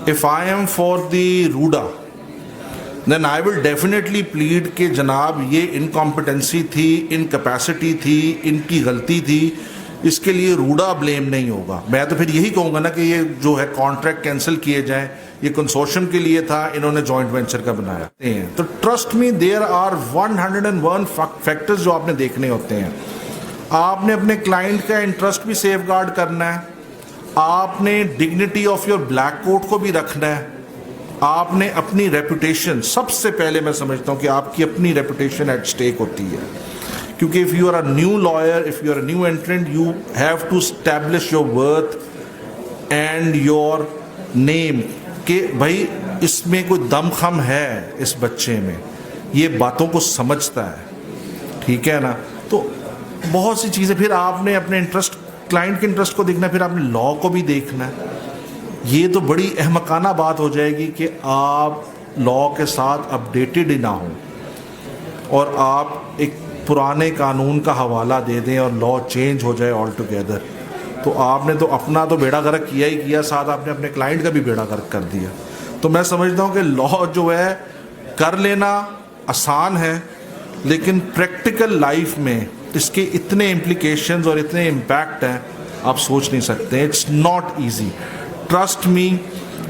If I am for the RUDA, then I will definitely plead کہ جناب یہ انکمپٹنسی تھی, انکیپیسٹی تھی, ان کی غلطی تھی, اس کے لیے روڈا بلیم نہیں ہوگا. میں تو پھر یہی کہوں گا نا کہ یہ جو ہے کانٹریکٹ کینسل کیے جائیں, یہ کنسورشیم کے لیے تھا, انہوں نے جوائنٹ وینچر کا بنایا. تو trust me there are 101 factors جو آپ نے دیکھنے ہوتے ہیں. آپ نے اپنے کلائنٹ کا انٹرسٹ بھی سیف گارڈ کرنا ہے, آپ نے ڈگنیٹی آف یور بلیک کوٹ کو بھی رکھنا ہے, آپ نے اپنی ریپوٹیشن, سب سے پہلے میں سمجھتا ہوں کہ آپ کی اپنی ریپوٹیشن ایٹ اسٹیک ہوتی ہے. کیونکہ if you are a new lawyer, if you are a new entrant, you have to establish your worth and your name کہ بھائی اس میں کوئی دم خم ہے, اس بچے میں یہ باتوں کو سمجھتا ہے. ٹھیک ہے نا, تو بہت سی چیزیں. پھر آپ نے اپنے انٹرسٹ, کلائنٹ کے انٹرسٹ کو دیکھنا ہے, پھر آپ نے لا کو بھی دیکھنا ہے. یہ تو بڑی احمقانہ بات ہو جائے گی کہ آپ لا کے ساتھ اپڈیٹڈ ہی نہ ہوں اور آپ ایک پرانے قانون کا حوالہ دے دیں اور لا چینج ہو جائے آل ٹوگیدر. تو آپ نے تو اپنا تو بیڑا غرق کیا ہی کیا, ساتھ آپ نے اپنے کلائنٹ کا بھی بیڑا غرق کر دیا. تو میں سمجھتا ہوں کہ لا جو ہے کر لینا آسان ہے, لیکن پریکٹیکل لائف میں اس کے اتنے امپلیکیشنز اور اتنے امپیکٹ ہیں آپ سوچ نہیں سکتے. It's not easy. Trust me,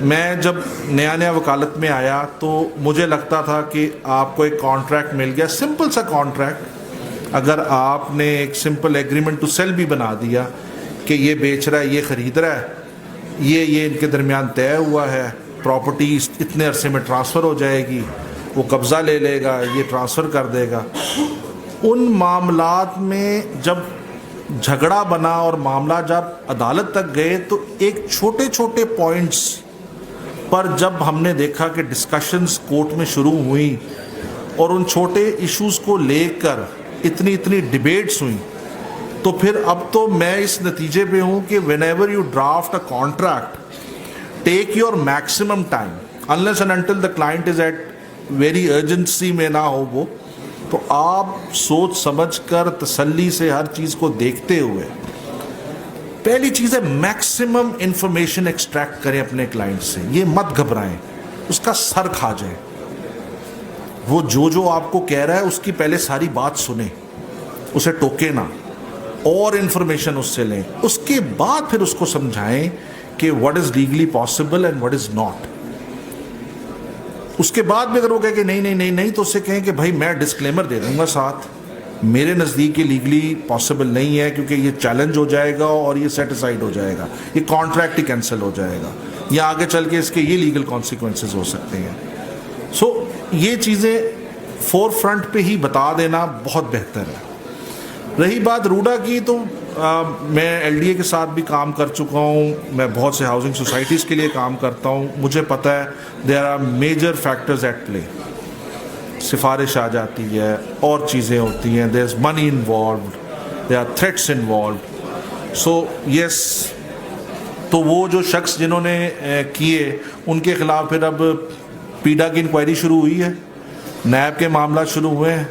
میں جب نیا وکالت میں آیا تو مجھے لگتا تھا کہ آپ کو ایک کانٹریکٹ مل گیا, سمپل سا کانٹریکٹ, اگر آپ نے ایک سمپل ایگریمنٹ ٹو سیل بھی بنا دیا کہ یہ بیچ رہا ہے, یہ خرید رہا ہے, یہ ان کے درمیان طے ہوا ہے, پراپرٹی اتنے عرصے میں ٹرانسفر ہو جائے گی, وہ قبضہ لے لے گا, یہ ٹرانسفر کر دے گا. ان معاملات میں جب جھگڑا بنا اور معاملہ جب عدالت تک گئے تو ایک چھوٹے چھوٹے پوائنٹس پر جب ہم نے دیکھا کہ ڈسکشنز کورٹ میں شروع ہوئیں اور ان چھوٹے ایشوز کو لے کر اتنی ڈیبیٹس ہوئیں, تو پھر اب تو میں اس نتیجے پہ ہوں کہ whenever you draft a contract take your maximum time unless and until the client is at very urgency میں نہ ہو وہ, تو آپ سوچ سمجھ کر تسلی سے ہر چیز کو دیکھتے ہوئے پہلی چیز ہے میکسیمم انفارمیشن ایکسٹریکٹ کریں اپنے کلائنٹ سے. یہ مت گھبرائیں, اس کا سر کھا جائیں. وہ جو آپ کو کہہ رہا ہے اس کی پہلے ساری بات سنیں, اسے ٹوکے نہ, اور انفارمیشن اس سے لیں, اس کے بعد پھر اس کو سمجھائیں کہ what is legally possible and what is not. اس کے بعد بھی اگر وہ کہے کہ نہیں تو اس سے کہیں کہ بھائی میں ڈسکلیمر دے دوں گا ساتھ, میرے نزدیک یہ لیگلی پاسبل نہیں ہے کیونکہ یہ چیلنج ہو جائے گا اور یہ سیٹیسائڈ ہو جائے گا, یہ کانٹریکٹ ہی کینسل ہو جائے گا, یا آگے چل کے اس کے یہ لیگل کانسیکوینسز ہو سکتے ہیں. سو یہ چیزیں فور فرنٹ پہ ہی بتا دینا بہت بہتر ہے. رہی بات روڈا کی, تو میں ایل ڈی اے کے ساتھ بھی کام کر چکا ہوں, میں بہت سے ہاؤسنگ سوسائٹیز کے لیے کام کرتا ہوں, مجھے پتہ ہے there are major factors at play. سفارش آ جاتی ہے, اور چیزیں ہوتی ہیں, there is money involved, there are threats involved. So yes, تو وہ جو شخص جنہوں نے کیے ان کے خلاف پھر اب پیڈا کی انکوائری شروع ہوئی ہے, نیب کے معاملات شروع ہوئے ہیں,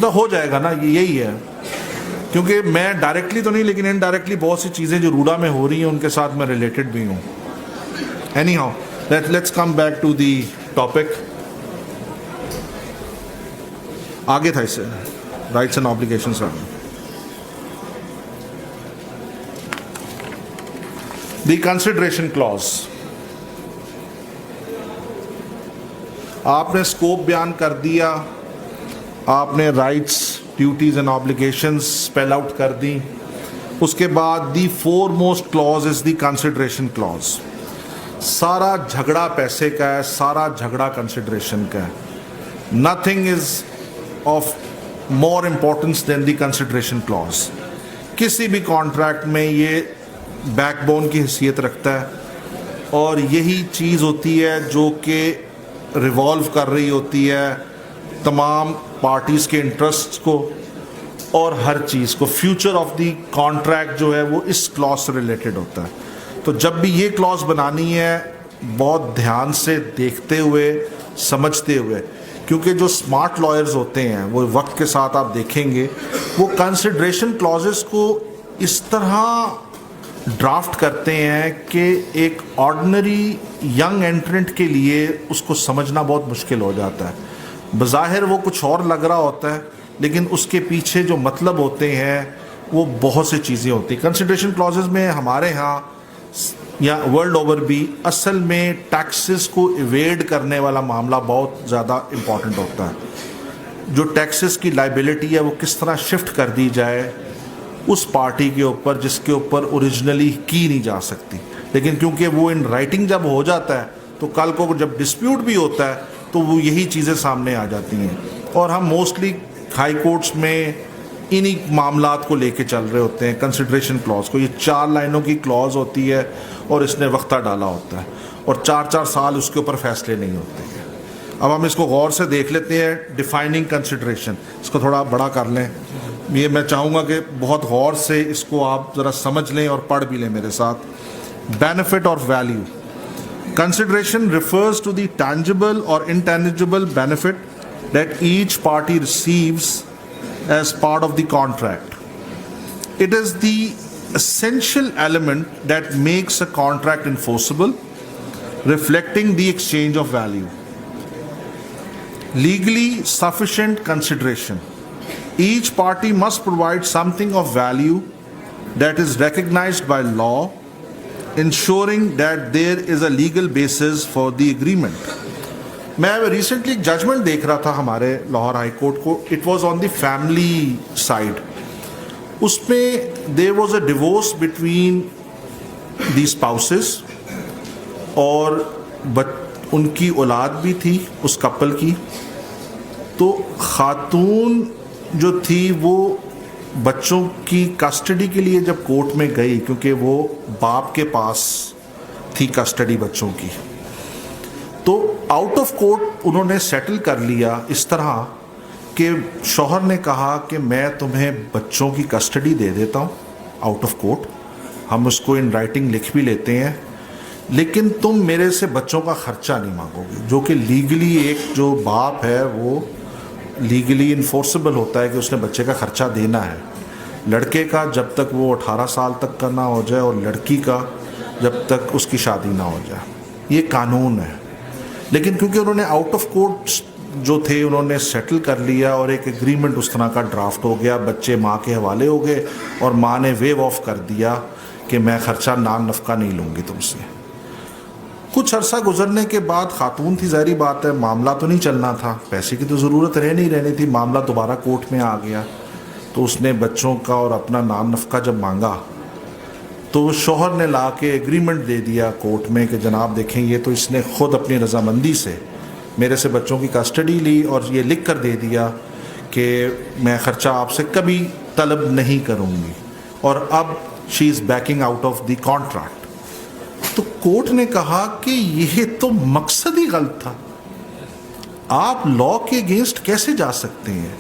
تو ہو جائے گا نا, یہی ہے. کیونکہ میں ڈائریکٹلی تو نہیں لیکن انڈائریکٹلی بہت سی چیزیں جو روڈا میں ہو رہی ہیں ان کے ساتھ میں ریلیٹڈ بھی ہوں. Anyhow, let's come back to the topic. آگے تھا اس سے rights and obligations. The consideration clause, آپ نے اسکوپ بیان کر دیا, آپ نے rights, duties and obligations spell out کر دیں. اس کے بعد the foremost clause is the consideration clause. سارا جھگڑا پیسے کا ہے, سارا جھگڑا کنسیڈریشن کا ہے. Nothing is of more importance than the consideration clause. کسی بھی کانٹریکٹ میں یہ بیک بون کی حیثیت رکھتا ہے, اور یہی چیز ہوتی ہے جو کہ ریوالو کر رہی ہوتی ہے تمام پارٹیز کے انٹرسٹ کو اور ہر چیز کو. فیوچر آف دی کانٹریکٹ جو ہے وہ اس کلاز سے ریلیٹڈ ہوتا ہے. تو جب بھی یہ کلاز بنانی ہے بہت دھیان سے دیکھتے ہوئے, سمجھتے ہوئے, کیونکہ جو اسمارٹ لائرز ہوتے ہیں وہ وقت کے ساتھ آپ دیکھیں گے وہ کنسیڈریشن کلازز کو اس طرح ڈرافٹ کرتے ہیں کہ ایک آرڈنری ینگ انٹرنٹ کے لیے اس کو سمجھنا بہت مشکل ہو جاتا ہے. بظاہر وہ کچھ اور لگ رہا ہوتا ہے لیکن اس کے پیچھے جو مطلب ہوتے ہیں وہ بہت سی چیزیں ہوتی ہیں. کنسیڈریشن کلازز میں ہمارے ہاں یا ورلڈ اوور بھی اصل میں ٹیکسز کو ایویڈ کرنے والا معاملہ بہت زیادہ امپورٹنٹ ہوتا ہے. جو ٹیکسز کی لائبلٹی ہے وہ کس طرح شفٹ کر دی جائے اس پارٹی کے اوپر جس کے اوپر اوریجنلی کی نہیں جا سکتی, لیکن کیونکہ وہ ان رائٹنگ جب ہو جاتا ہے تو کل کو جب ڈسپیوٹ بھی ہوتا ہے تو وہ یہی چیزیں سامنے آ جاتی ہیں. اور ہم موسٹلی ہائی کورٹس میں انہی معاملات کو لے کے چل رہے ہوتے ہیں. کنسیڈریشن کلاز کو, یہ 4 لائنوں کی کلاز ہوتی ہے اور اس نے وقتہ ڈالا ہوتا ہے اور 4 سال اس کے اوپر فیصلے نہیں ہوتے ہیں. اب ہم اس کو غور سے دیکھ لیتے ہیں. ڈیفائننگ کنسیڈریشن, اس کو تھوڑا بڑا کر لیں. یہ میں چاہوں گا کہ بہت غور سے اس کو آپ ذرا سمجھ لیں اور پڑھ بھی لیں میرے ساتھ. بینیفٹ اور value. Consideration refers to the tangible or intangible benefit that each party receives as part of the contract. It is the essential element that makes a contract enforceable, reflecting the exchange of value. Legally sufficient consideration. Each party must provide something of value that is recognized by law, ensuring that there is a legal basis for the agreement. میں recently ایک judgment دیکھ رہا تھا ہمارے Lahore high court کو. It was on the family side. اس میں there was a divorce between the spouses اور ان کی اولاد بھی تھی اس کپل کی. تو خاتون جو تھی وہ بچوں کی کسٹڈی کے لیے جب کورٹ میں گئی, کیونکہ وہ باپ کے پاس تھی کسٹڈی بچوں کی, تو آؤٹ آف کورٹ انہوں نے سیٹل کر لیا اس طرح کہ شوہر نے کہا کہ میں تمہیں بچوں کی کسٹڈی دے دیتا ہوں آؤٹ آف کورٹ, ہم اس کو ان رائٹنگ لکھ بھی لیتے ہیں, لیکن تم میرے سے بچوں کا خرچہ نہیں مانگو گے. جو کہ لیگلی ایک جو باپ ہے وہ لیگلی انفورسبل ہوتا ہے کہ اس نے بچے کا خرچہ دینا ہے. لڑکے کا جب تک وہ 18 سال تک کا نہ ہو جائے اور لڑکی کا جب تک اس کی شادی نہ ہو جائے. یہ قانون ہے. لیکن کیونکہ انہوں نے آؤٹ آف کورٹ جو تھے انہوں نے سیٹل کر لیا اور ایک ایگریمنٹ اس طرح کا ڈرافٹ ہو گیا, بچے ماں کے حوالے ہو گئے اور ماں نے ویو آف کر دیا کہ میں خرچہ نان نفقہ نہیں لوں گی تم سے. کچھ عرصہ گزرنے کے بعد خاتون تھی, ظاہری بات ہے معاملہ تو نہیں چلنا تھا, پیسے کی تو ضرورت نہیں رہنی تھی, معاملہ دوبارہ کورٹ میں آ گیا. تو اس نے بچوں کا اور اپنا نان نفقہ جب مانگا تو شوہر نے لا کے ایگریمنٹ دے دیا کورٹ میں کہ جناب دیکھیں یہ تو اس نے خود اپنی رضامندی سے میرے سے بچوں کی کسٹڈی لی اور یہ لکھ کر دے دیا کہ میں خرچہ آپ سے کبھی طلب نہیں کروں گی, اور اب she is backing out of the contract. تو کورٹ نے کہا کہ یہ تو مقصد ہی غلط تھا, آپ لا کے اگینسٹ کیسے جا سکتے ہیں؟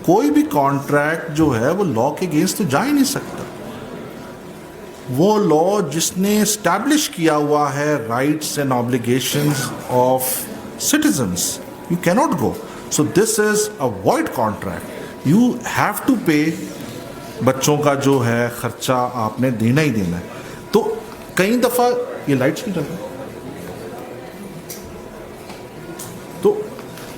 کوئی بھی کانٹریکٹ جو ہے وہ لا کے اگینسٹ تو جا ہی نہیں سکتا. وہ لا جس نے اسٹیبلش کیا ہوا ہے rights and obligations of citizens, you cannot go. So this is a void contract. You have to pay. بچوں کا جو ہے خرچہ آپ نے دینا ہی دینا ہے. تو کئی دفعہ یہ لائٹس نہیں چل رہی, تو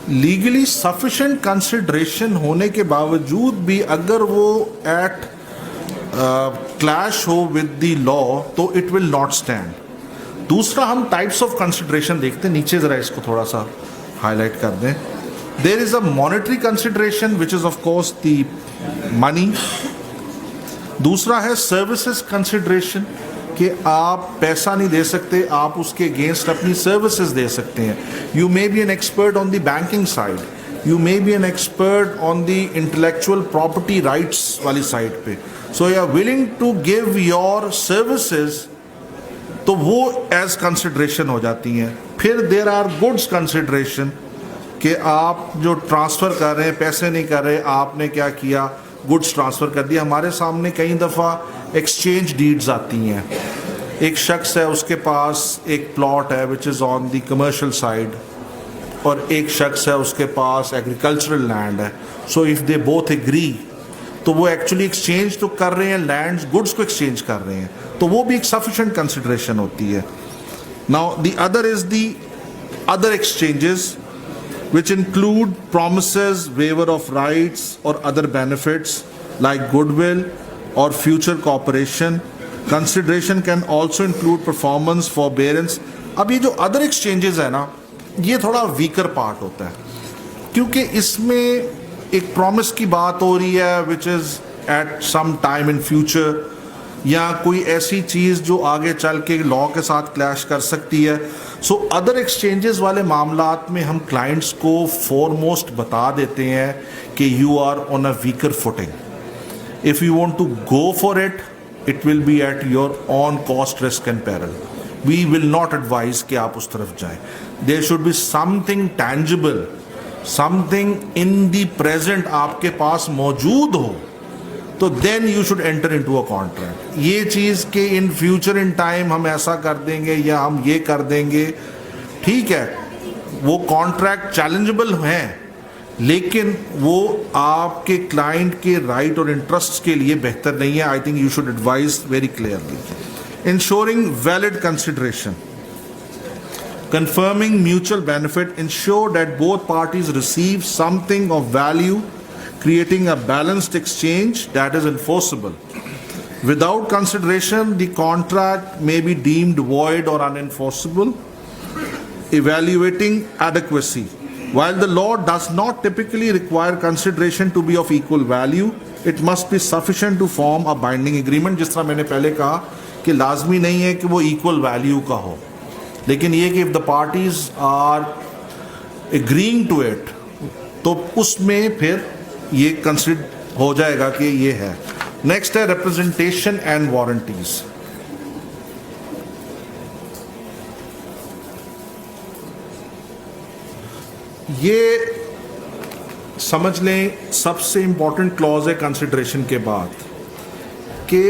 لیگلی سفیشینٹ کنسیڈریشن ہونے کے باوجود بھی اگر وہ ایٹ کلیش ہو ود دی لا تو اٹ ول ناٹ اسٹینڈ. دوسرا ہم ٹائپس آف کنسیڈریشن دیکھتے ہیں, نیچے ذرا اس کو تھوڑا سا ہائی لائٹ کر دیں. There is a monetary consideration which is of course the money. دوسرا ہے سروسز کنسیڈریشن کہ آپ پیسہ نہیں دے سکتے, آپ اس کے اگینسٹ اپنی سروسز دے سکتے ہیں. You may be an expert on the banking side, you may be an expert on the intellectual property rights والی سائڈ پہ. So you are willing to give your services, تو وہ ایز کنسیڈریشن ہو جاتی ہیں. پھر دیر آر گڈس کنسیڈریشن کہ آپ جو ٹرانسفر کر رہے ہیں پیسے نہیں کر رہے, آپ نے کیا کیا گڈس ٹرانسفر کر دیا. ہمارے سامنے کئی دفعہ ایکسچینج ڈیڈز آتی ہیں. ایک شخص ہے اس کے پاس ایک پلاٹ ہے وچ از آن دی کمرشل سائڈ, اور ایک شخص ہے اس کے پاس ایگریکلچرل لینڈ ہے. So if they both agree تو وہ ایکچولی ایکسچینج تو کر رہے ہیں, لینڈز گڈس کو ایکسچینج کر رہے ہیں, تو وہ بھی ایک سفیشینٹ کنسیڈریشن ہوتی ہے. Now the other is the other exchanges which include promises, waiver of rights or other benefits like goodwill or future cooperation. Consideration can also include performance, forbearance. اب یہ جو other exchanges ہے نا, یہ تھوڑا weaker part ہوتا ہے کیونکہ اس میں ایک promise کی بات ہو رہی ہے which is at some time in future, یا کوئی ایسی چیز جو آگے چل کے لا کے ساتھ کلیش کر سکتی ہے. سو ادر ایکسچینجز والے معاملات میں ہم کلائنٹس کو فورموسٹ بتا دیتے ہیں کہ you are on a weaker footing. If you want to go for it, it will be at your own cost, risk and peril. We will not advise کہ آپ اس طرف جائیں. There should be something tangible, something in the present آپ کے پاس موجود ہو, تو then you should enter into a contract. یہ چیز کہ ان فیوچر ان ٹائم ہم ایسا کر دیں گے یا ہم یہ کر دیں گے, ٹھیک ہے وہ کانٹریکٹ چیلنجبل ہیں, لیکن وہ آپ کے کلائنٹ کے رائٹ اور انٹرسٹ کے لیے بہتر نہیں ہے. I think you should advise very clearly. Insuring valid consideration, confirming mutual benefit, ensure that both parties receive something of value, creating a balanced exchange that is enforceable. Without consideration, the contract may be deemed void or unenforceable. Evaluating adequacy. While the law does not typically require consideration to be of equal value, it must be sufficient to form a binding agreement. جس طرح میں نے پہلے کہا کہ لازمی نہیں ہے کہ وہ equal value کا ہو, لیکن یہ کہ if the parties are agreeing to it, تو اس میں پھر یہ کنسیڈر ہو جائے گا کہ یہ ہے. نیکسٹ ہے ریپرزنٹیشن اینڈ وارنٹیز. یہ سمجھ لیں سب سے امپورٹنٹ کلوز ہے کنسیڈریشن کے بعد کہ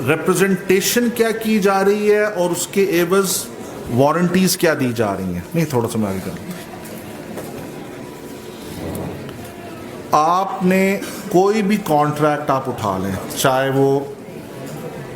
ریپرزنٹیشن کیا کی جا رہی ہے اور اس کے عوض وارنٹیز کیا دی جا رہی ہیں. نہیں تھوڑا سا میں آگے کروں. آپ نے کوئی بھی کانٹریکٹ آپ اٹھا لیں, چاہے وہ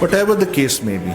whatever the case may be,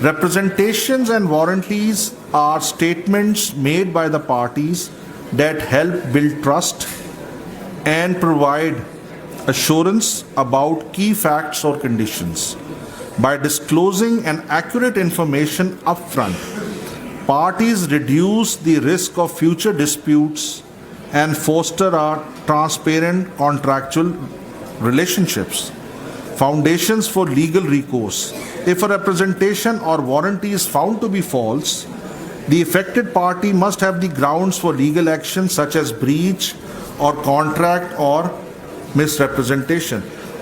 Representations and warranties are statements made by the parties that help build trust and provide assurance about key facts or conditions. By disclosing an accurate information upfront, parties reduce the risk of future disputes and foster a transparent contractual relationships. Foundations for legal recourse. If a representation or warranty is found to be false, the affected party must have the grounds for legal action such as breach or contract or misrepresentation.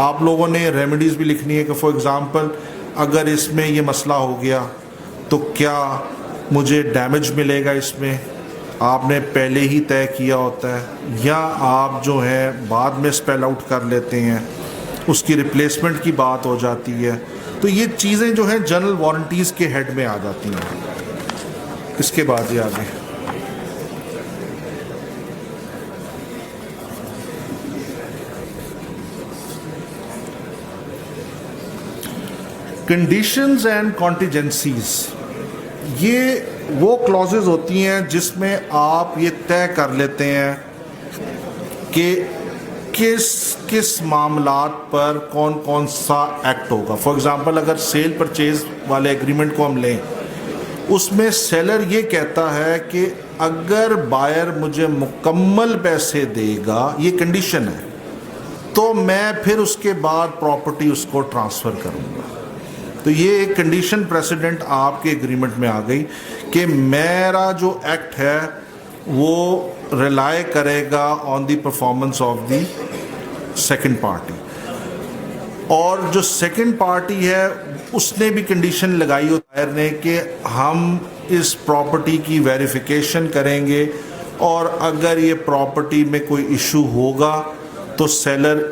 آپ لوگوں نے remedies بھی لکھنی ہے کہ for example اگر اس میں یہ مسئلہ ہو گیا تو کیا مجھے ڈیمیج ملے گا، اس میں آپ نے پہلے ہی طے کیا ہوتا ہے، یا آپ جو ہے بعد میں اسپیل آؤٹ کر لیتے ہیں، اس کی ریپلیسمنٹ کی بات ہو جاتی ہے. تو یہ چیزیں جو ہیں جنرل وارنٹیز کے ہیڈ میں آ جاتی ہیں. اس کے بعد یہ آگے کنڈیشنز اینڈ کانٹیجنسیز. یہ وہ کلازز ہوتی ہیں جس میں آپ یہ طے کر لیتے ہیں کہ کس معاملات پر کون کون سا ایکٹ ہوگا. فار ایگزامپل اگر سیل پرچیز والے ایگریمنٹ کو ہم لیں، اس میں سیلر یہ کہتا ہے کہ اگر بائر مجھے مکمل پیسے دے گا، یہ کنڈیشن ہے، تو میں پھر اس کے بعد پراپرٹی اس کو ٹرانسفر کروں گا. تو یہ ایک کنڈیشن پریسیڈنٹ آپ کے ایگریمنٹ میں آ گئی کہ میرا جو ایکٹ ہے وہ ریلائی کرے گا on the performance of the second party. اور جو سیکنڈ پارٹی ہے اس نے بھی کنڈیشن لگائی ہو بائر نے کہ ہم اس پراپرٹی کی ویریفیکیشن کریں گے، اور اگر یہ پراپرٹی میں کوئی ایشو ہوگا تو سیلر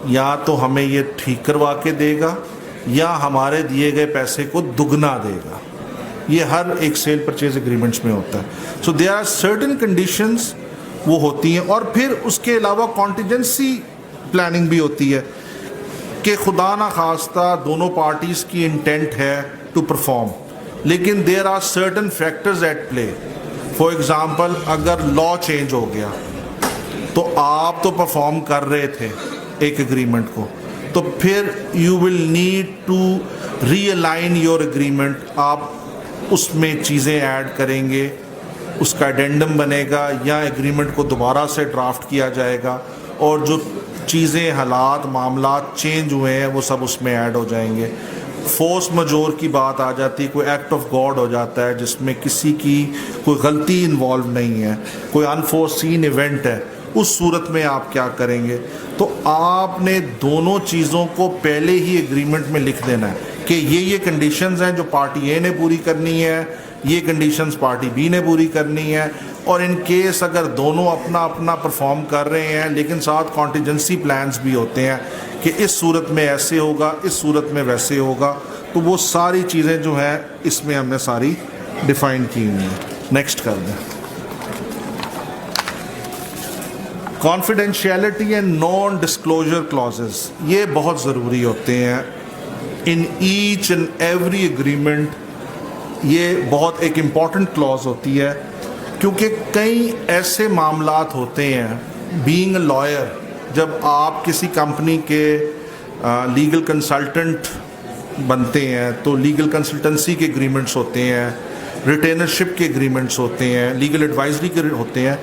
یا تو ہمیں یہ ٹھیک کروا کے دے گا یا ہمارے دیے گئے پیسے کو دگنا دے گا. یہ ہر ایک سیل پرچیز ایگریمنٹس میں ہوتا ہے. سو دیر آر سرٹن کنڈیشنز وہ ہوتی ہیں. اور پھر اس کے علاوہ کانٹیجنسی پلاننگ بھی ہوتی ہے کہ خدا نخواستہ دونوں پارٹیز کی انٹینٹ ہے ٹو پرفارم، لیکن there are certain factors at play. For example اگر لا چینج ہو گیا تو آپ تو پرفارم کر رہے تھے ایک ایگریمنٹ کو، تو پھر you will need to realign your agreement. آپ اس میں چیزیں ایڈ کریں گے، اس کا ایڈینڈم بنے گا یا ایگریمنٹ کو دوبارہ سے ڈرافٹ کیا جائے گا، اور جو چیزیں حالات معاملات چینج ہوئے ہیں وہ سب اس میں ایڈ ہو جائیں گے. فورس مجور کی بات آ جاتی ہے، کوئی ایکٹ آف گاڈ ہو جاتا ہے جس میں کسی کی کوئی غلطی انوالو نہیں ہے، کوئی انفورسین ایونٹ ہے، اس صورت میں آپ کیا کریں گے. تو آپ نے دونوں چیزوں کو پہلے ہی ایگریمنٹ میں لکھ دینا ہے کہ یہ کنڈیشنز ہیں جو پارٹی اے نے پوری کرنی ہے، یہ کنڈیشنز پارٹی بی نے پوری کرنی ہے. اور ان کیس اگر دونوں اپنا اپنا پرفارم کر رہے ہیں لیکن ساتھ کانٹیجنسی پلانز بھی ہوتے ہیں کہ اس صورت میں ایسے ہوگا، اس صورت میں ویسے ہوگا، تو وہ ساری چیزیں جو ہیں اس میں ہم نے ساری ڈیفائن کی ہوئی ہیں. نیکسٹ کر دیں. Confidentiality and non disclosure clauses. یہ بہت ضروری ہوتے ہیں ان ایچ اینڈ ایوری ایگریمنٹ. یہ بہت ایک امپورٹنٹ کلاز ہوتی ہے کیونکہ کئی ایسے معاملات ہوتے ہیں. بینگ اے لائر، جب آپ کسی کمپنی کے لیگل کنسلٹنٹ بنتے ہیں تو لیگل کنسلٹنسی کے ایگریمنٹس ہوتے ہیں، ریٹینرشپ کے ایگریمنٹس ہوتے ہیں، لیگل ایڈوائزری کے ہوتے ہیں.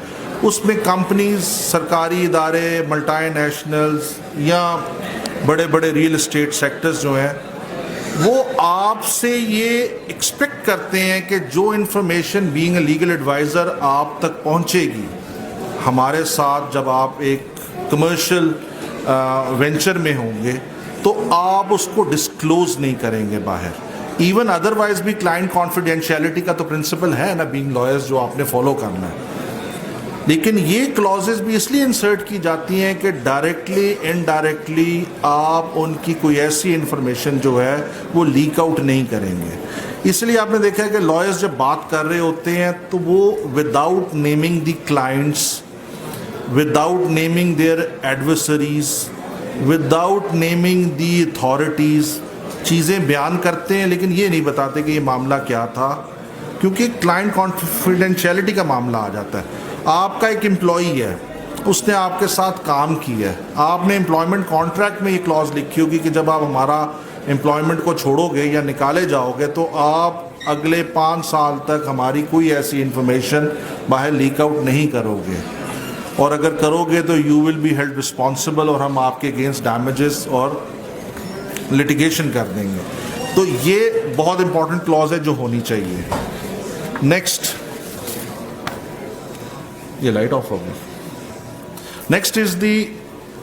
اس میں کمپنیز، سرکاری ادارے، ملٹی نیشنلز یا بڑے بڑے ریئل اسٹیٹ سیکٹرز جو ہیں وہ آپ سے یہ ایکسپیکٹ کرتے ہیں کہ جو information being a legal adviser آپ تک پہنچے گی ہمارے ساتھ جب آپ ایک کمرشل وینچر میں ہوں گے تو آپ اس کو ڈسکلوز نہیں کریں گے باہر. ایون ادروائز بھی کلائنٹ کانفیڈینشیلٹی کا تو پرنسپل ہے نا بینگ لائرز جو آپ نے فالو کرنا ہے. لیکن یہ کلازز بھی اس لیے انسرٹ کی جاتی ہیں کہ ڈائریکٹلی انڈائریکٹلی آپ ان کی کوئی ایسی انفارمیشن جو ہے وہ لیک آؤٹ نہیں کریں گے. اس لیے آپ نے دیکھا ہے کہ لائرز جب بات کر رہے ہوتے ہیں تو وہ without naming the clients, without naming their adversaries, without naming the authorities چیزیں بیان کرتے ہیں، لیکن یہ نہیں بتاتے کہ یہ معاملہ کیا تھا، کیونکہ کلائنٹ کانفیڈینشیلٹی کا معاملہ آ جاتا ہے. آپ کا ایک امپلائی ہے، اس نے آپ کے ساتھ کام کیا ہے، آپ نے امپلائمنٹ کانٹریکٹ میں یہ کلاز لکھی ہوگی کہ جب آپ ہمارا امپلائمنٹ کو چھوڑو گے یا نکالے جاؤ گے تو آپ اگلے 5 سال تک ہماری کوئی ایسی انفارمیشن باہر لیک آؤٹ نہیں کرو گے، اور اگر کرو گے تو you will be held responsible اور ہم آپ کے اگینسٹ ڈیمیجز اور لٹیگیشن کر دیں گے. تو یہ بہت امپورٹنٹ کلاز ہے جو ہونی چاہیے. نیکسٹ، یہ لائٹ آف ہو گئی. Next is the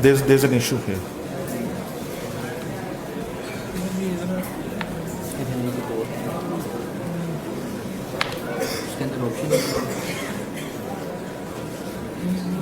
there's an issue here.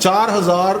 4,000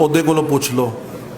ਉਹਦੇ ਕੋਲੋਂ ਪੁੱਛ ਲਓ,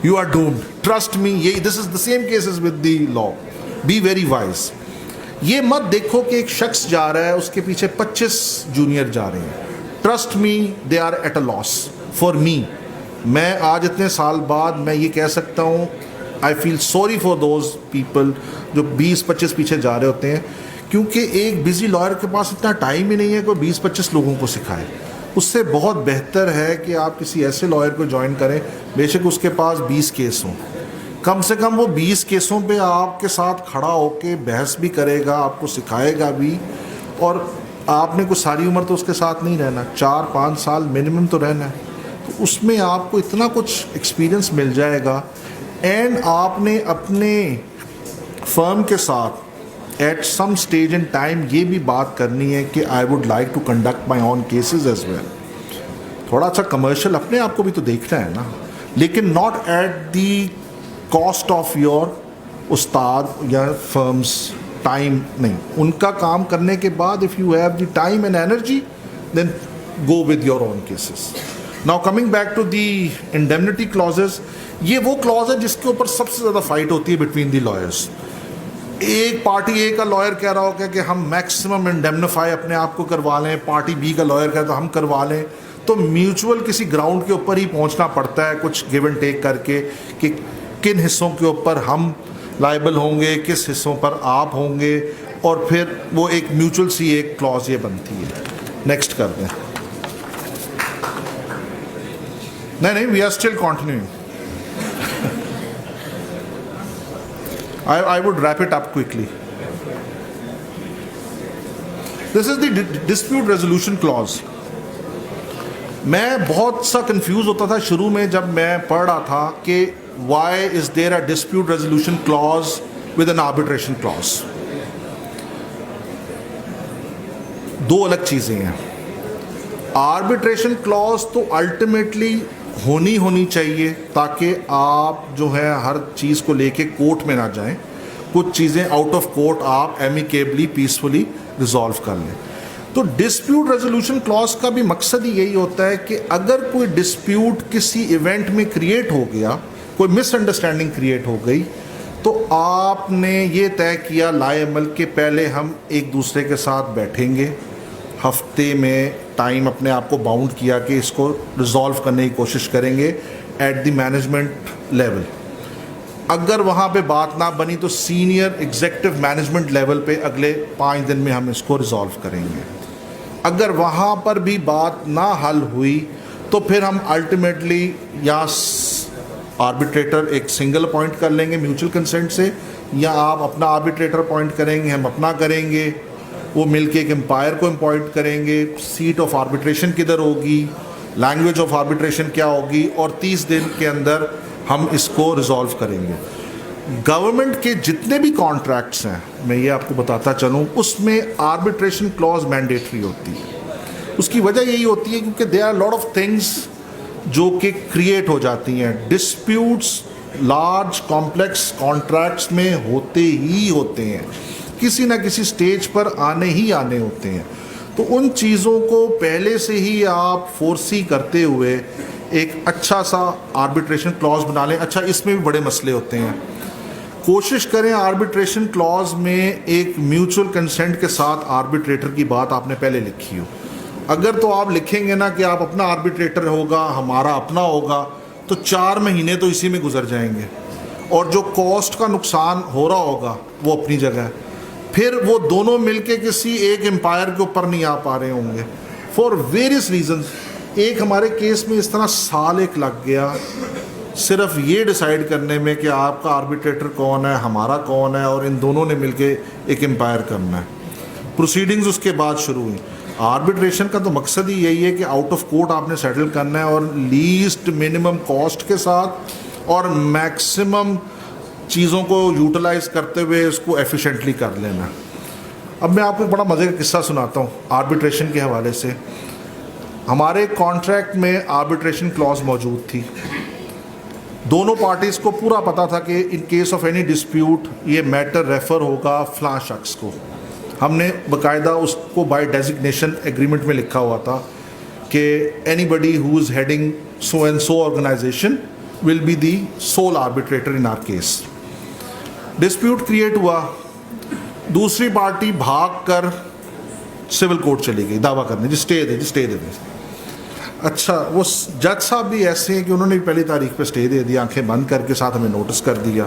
you are doomed. Trust me, this is the same cases with the law. Be very wise. یہ مت دیکھو کہ ایک شخص جا رہا ہے اس کے پیچھے 25 جونیئر جا رہے ہیں. Trust me they are at a loss. For me, میں آج اتنے سال بعد میں یہ کہہ سکتا ہوں, I feel sorry for those people جو 20-25 پیچھے جا رہے ہوتے ہیں, کیونکہ ایک بزی لائر کے پاس اتنا ٹائم ہی نہیں ہے کہ 20-25 لوگوں کو سکھائے. اس سے بہت بہتر ہے کہ آپ کسی ایسے لائر کو جوائن کریں, بے شک اس کے پاس 20 کیس ہوں, کم سے کم وہ 20 کیسوں پہ آپ کے ساتھ کھڑا ہو کے بحث بھی کرے گا, آپ کو سکھائے گا بھی, اور آپ نے کوئی ساری عمر تو اس کے ساتھ نہیں رہنا, 4-5 سال منیمم تو رہنا ہے. تو اس میں آپ کو اتنا کچھ ایکسپیرئنس مل جائے گا, اینڈ آپ نے اپنے فرم کے ساتھ at some stage in time یہ بھی بات کرنی ہے کہ I would like to conduct my own cases as well. تھوڑا سا کمرشل اپنے آپ کو بھی تو دیکھنا ہے نا, لیکن not at the cost of your استاد یا فرمز ٹائم نہیں. ان کا کام کرنے کے بعد if you have the time and energy then go with your own cases. Now coming back to the indemnity clauses, یہ وہ کلاز ہے جس کے اوپر سب سے زیادہ فائٹ ہوتی ہے بٹوین دی لائرس. ایک پارٹی اے کا لائر کہہ رہا ہوگا کہ ہم میکسیمم انڈیمنیفائی اپنے آپ کو کروا لیں, پارٹی بی کا لائر کہتا ہے ہم کروا لیں, تو میوچول کسی گراؤنڈ کے اوپر ہی پہنچنا پڑتا ہے, کچھ گیو اینڈ ٹیک کر کے کہ کن حصوں کے اوپر ہم لائبل ہوں گے, کس حصوں پر آپ ہوں گے, اور پھر وہ ایک میوچل سی ایک کلاز یہ بنتی ہے. نیکسٹ کر دیں. نہیں, we are still continuing. I would wrap it up quickly. This is the dispute resolution clause. میں بہت سا کنفیوز ہوتا تھا شروع میں جب میں پڑھ رہا تھا کہ why is there a dispute resolution clause with an arbitration clause. دو الگ چیزیں ہیں. آربیٹریشن کلاز تو الٹیمیٹلی ہونی چاہیے تاکہ آپ جو ہے ہر چیز کو لے کے کورٹ میں نہ جائیں, کچھ چیزیں آؤٹ آف کورٹ آپ ایمیکیبلی پیسفلی ریزالو کر لیں. تو ڈسپیوٹ ریزولوشن کلاز کا بھی مقصد ہی یہی ہوتا ہے کہ اگر کوئی ڈسپیوٹ کسی ایونٹ میں کریٹ ہو گیا, کوئی مس انڈرسٹینڈنگ کریٹ ہو گئی, تو آپ نے یہ طے کیا لائے عمل کہ پہلے ہم ایک دوسرے کے ساتھ بیٹھیں گے, ہفتے میں ٹائم اپنے آپ کو باؤنڈ کیا کہ اس کو ریزالو کرنے کی کوشش کریں گے ایٹ دی مینجمنٹ لیول. اگر وہاں پہ بات نہ بنی تو سینئر ایگزیکٹو مینجمنٹ لیول پہ اگلے 5 دن میں ہم اس کو ریزالو کریں گے. اگر وہاں پر بھی بات نہ حل ہوئی تو پھر ہم الٹیمیٹلی یا آربیٹریٹر ایک سنگل اپوائنٹ کر لیں گے میوچل کنسنٹ سے, یا آپ اپنا آربیٹریٹر اپوائنٹ کریں گے, ہم اپنا کریں گے, وہ مل کے ایک امپائر کو اپوائنٹ کریں گے, سیٹ آف آربیٹریشن کدھر ہوگی, لینگویج آف آربیٹریشن کیا ہوگی, اور 30 دن کے اندر ہم اس کو ریزالو کریں گے. گورنمنٹ کے جتنے بھی کانٹریکٹس ہیں, میں یہ آپ کو بتاتا چلوں, اس میں آربیٹریشن کلاز مینڈیٹری ہوتی ہے. اس کی وجہ یہی ہوتی ہے کیونکہ there are lot of things جو کہ کریٹ ہو جاتی ہیں. ڈسپیوٹس لارج کمپلیکس کانٹریکٹس میں ہوتے ہی ہوتے ہیں, کسی نہ کسی سٹیج پر آنے ہی آنے ہوتے ہیں. تو ان چیزوں کو پہلے سے ہی آپ فورسی کرتے ہوئے ایک اچھا سا آربیٹریشن کلاز بنا لیں. اچھا, اس میں بھی بڑے مسئلے ہوتے ہیں. کوشش کریں آربیٹریشن کلاز میں ایک میوچل کنسنٹ کے ساتھ آربیٹریٹر کی بات آپ نے پہلے لکھی ہو. اگر تو آپ لکھیں گے نا کہ آپ اپنا آربیٹریٹر ہوگا, ہمارا اپنا ہوگا, تو 4 مہینے تو اسی میں گزر جائیں گے, اور جو کاسٹ کا نقصان ہو رہا ہوگا وہ اپنی جگہ ہے. پھر وہ دونوں مل کے کسی ایک امپائر کے اوپر نہیں آ پا رہے ہوں گے فار ویریس ریزنز. ایک ہمارے کیس میں اس طرح سال ایک لگ گیا صرف یہ ڈیسائیڈ کرنے میں کہ آپ کا آربیٹریٹر کون ہے, ہمارا کون ہے, اور ان دونوں نے مل کے ایک امپائر کرنا ہے. پروسیڈنگز اس کے بعد شروع ہوئی. آربیٹریشن کا تو مقصد ہی یہی ہے کہ آؤٹ آف کورٹ آپ نے سیٹل کرنا ہے, اور لیسٹ منیمم کاسٹ کے ساتھ اور میکسیمم چیزوں کو یوٹیلائز کرتے ہوئے اس کو ایفیشینٹلی کر لینا. اب میں آپ کو ایک بڑا مزے کا قصہ سناتا ہوں آربیٹریشن کے حوالے سے. ہمارے کانٹریکٹ میں آربیٹریشن کلاز موجود تھی. دونوں پارٹیز کو پورا پتا تھا کہ in case of any dispute یہ میٹر ریفر ہوگا فلاں شخص کو. ہم نے باقاعدہ اس کو بائی ڈیزگنیشن ایگریمنٹ میں لکھا ہوا تھا کہ anybody who is heading so and so organization will be the sole arbitrator in our case. Dispute create ہوا, دوسری پارٹی بھاگ کر سول کورٹ چلی گئی دعویٰ کرنے, جی اسٹے دے دے. اچھا وہ جج صاحب بھی ایسے ہیں کہ انہوں نے پہلی تاریخ پہ اسٹے دے دیا, آنکھیں بند کر کے, ساتھ ہمیں نوٹس کر دیا.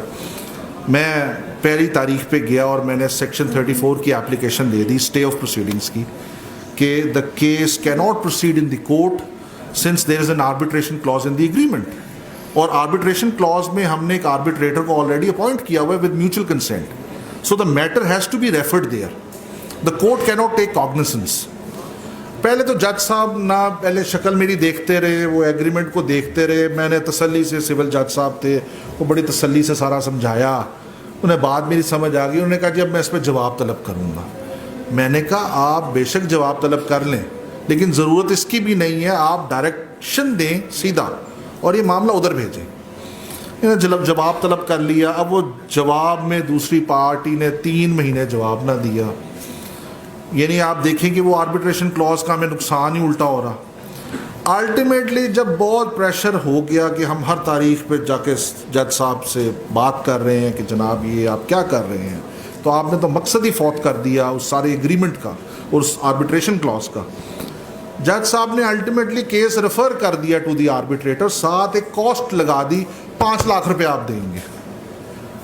میں پہلی تاریخ پہ گیا اور میں نے سیکشن 34 کی اپلیکیشن دے دی اسٹے آف پروسیڈنگس کی, کہ دا کیس کی not proceed in the court since there is an arbitration clause in the agreement. اور آربیٹریشن کلاز میں ہم نے ایک آربیٹریٹر کو آلریڈی اپوائنٹ کیا ہوا ہے with mutual consent. So the matter has to be referred there. The court کی ناٹ ٹیک کاگنیسنس. پہلے تو جج صاحب نہ پہلے شکل میری دیکھتے رہے, وہ ایگریمنٹ کو دیکھتے رہے. میں نے تسلی سے, سول جج صاحب تھے وہ بڑی تسلی سے سارا سمجھایا, انہیں بات میری سمجھ آ گئی. انہوں نے کہا جی اب میں اس پہ جواب طلب کروں گا. میں نے کہا آپ بے شک جواب طلب کر لیں, لیکن ضرورت اس کی بھی نہیں ہے, آپ ڈائریکشن دیں سیدھا اور یہ معاملہ ادھر بھیجیں. جب جواب طلب کر لیا, اب وہ جواب میں دوسری پارٹی نے 3 مہینے جواب نہ دیا. یعنی آپ دیکھیں کہ وہ آربیٹریشن کلاز کا ہمیں نقصان ہی الٹا ہو رہا. الٹیمیٹلی جب بہت پریشر ہو گیا کہ ہم ہر تاریخ پہ جا کے جج صاحب سے بات کر رہے ہیں کہ جناب یہ آپ کیا کر رہے ہیں, تو آپ نے تو مقصد ہی فوت کر دیا اس سارے ایگریمنٹ کا اور اس آربیٹریشن کلاز کا. جج صاحب نے الٹیمیٹلی کیس ریفر کر دیا ٹو دی آربیٹریٹر, ساتھ ایک کاسٹ لگا دی 5 لاکھ روپے آپ دیں گے.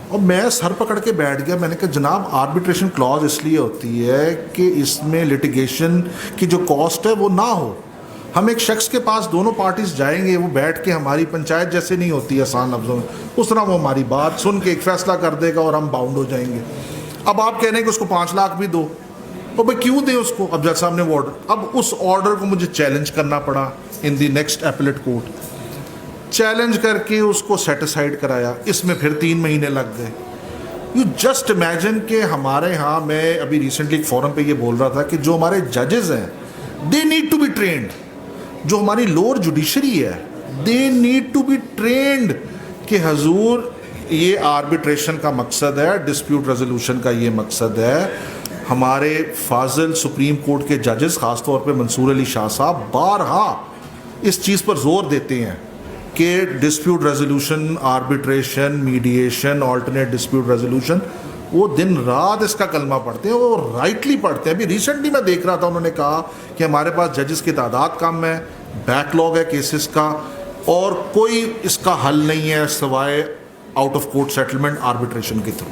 اور میں سر پکڑ کے بیٹھ گیا. میں نے کہا جناب آربیٹریشن کلاز اس لیے ہوتی ہے کہ اس میں لٹیگیشن کی جو کاسٹ ہے وہ نہ ہو. ہم ایک شخص کے پاس دونوں پارٹیز جائیں گے, وہ بیٹھ کے ہماری پنچایت جیسے نہیں ہوتی آسان لفظوں میں, اس طرح وہ ہماری بات سن کے ایک فیصلہ کر دے گا اور ہم باؤنڈ ہو جائیں گے. اب آپ کہہ رہے ہیں کہ اس کو 5 لاکھ بھی دو, اور بھائی کیوں دیں اس کو؟ اب جج صاحب نے وہ آرڈر, اب اس آرڈر کو مجھے چیلنج کرنا پڑا in the next appellate court. Challenge کر کے اس کو سیٹسفائڈ کرایا, اس میں پھر 3 مہینے لگ گئے. یو جسٹ امیجن کہ ہمارے ہاں, میں ابھی ریسنٹلی ایک فورم پہ یہ بول رہا تھا کہ جو ہمارے ججز ہیں they need to be trained, جو ہماری لوور جوڈیشری ہے they need to be trained کہ حضور یہ آربیٹریشن کا مقصد ہے, ڈسپیوٹ ریزولوشن کا یہ مقصد ہے. ہمارے فاضل سپریم کورٹ کے ججز, خاص طور پہ منصور علی شاہ صاحب, بارہا اس چیز پر زور دیتے ہیں کہ dispute resolution, arbitration, mediation, alternate dispute resolution, وہ دن رات اس کا کلمہ پڑھتے ہیں, وہ رائٹلی پڑھتے ہیں. ابھی ریسنٹلی میں دیکھ رہا تھا, انہوں نے کہا کہ ہمارے پاس ججز کی تعداد کم ہے, بیک لاگ ہے کیسز کا, اور کوئی اس کا حل نہیں ہے سوائے out of court settlement arbitration کے تھرو.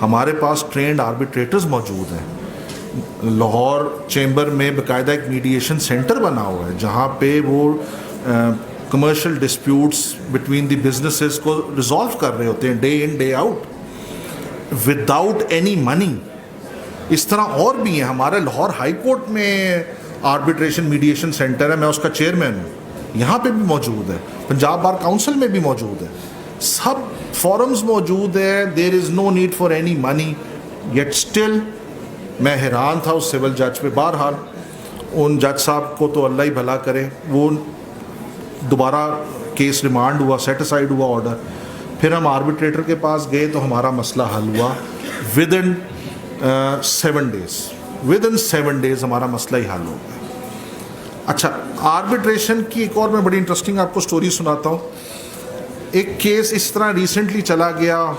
ہمارے پاس ٹرینڈ آربیٹریٹرز موجود ہیں. لاہور چیمبر میں باقاعدہ ایک میڈیشن سینٹر بنا ہوا ہے جہاں پہ وہ commercial disputes between the businesses کو ریزالو کر رہے ہوتے ہیں day in day out without any money. اس طرح اور بھی ہیں. ہمارے لاہور ہائی کورٹ میں آربیٹریشن میڈیشن سینٹر ہے, میں اس کا چیئرمین ہوں, یہاں پہ بھی موجود ہے. پنجاب بار کاؤنسل میں بھی موجود ہے. سب فورمز موجود ہیں. There is no need for any money. Yet still میں حیران تھا اس سول جج پہ. بہرحال ان جج صاحب کو تو اللہ ہی بھلا کرے, وہ دوبارہ کیس ریمانڈ ہوا, سیٹسفائڈ ہوا آرڈر. پھر ہم آربیٹریٹر کے پاس گئے تو ہمارا مسئلہ حل ہوا with in 7 days. With in 7 days ہمارا مسئلہ ہی حل ہو گیا. اچھا, آربیٹریشن کی ایک اور میں بڑی انٹرسٹنگ آپ کو سٹوری سناتا ہوں. ایک کیس اس طرح ریسنٹلی چلا گیا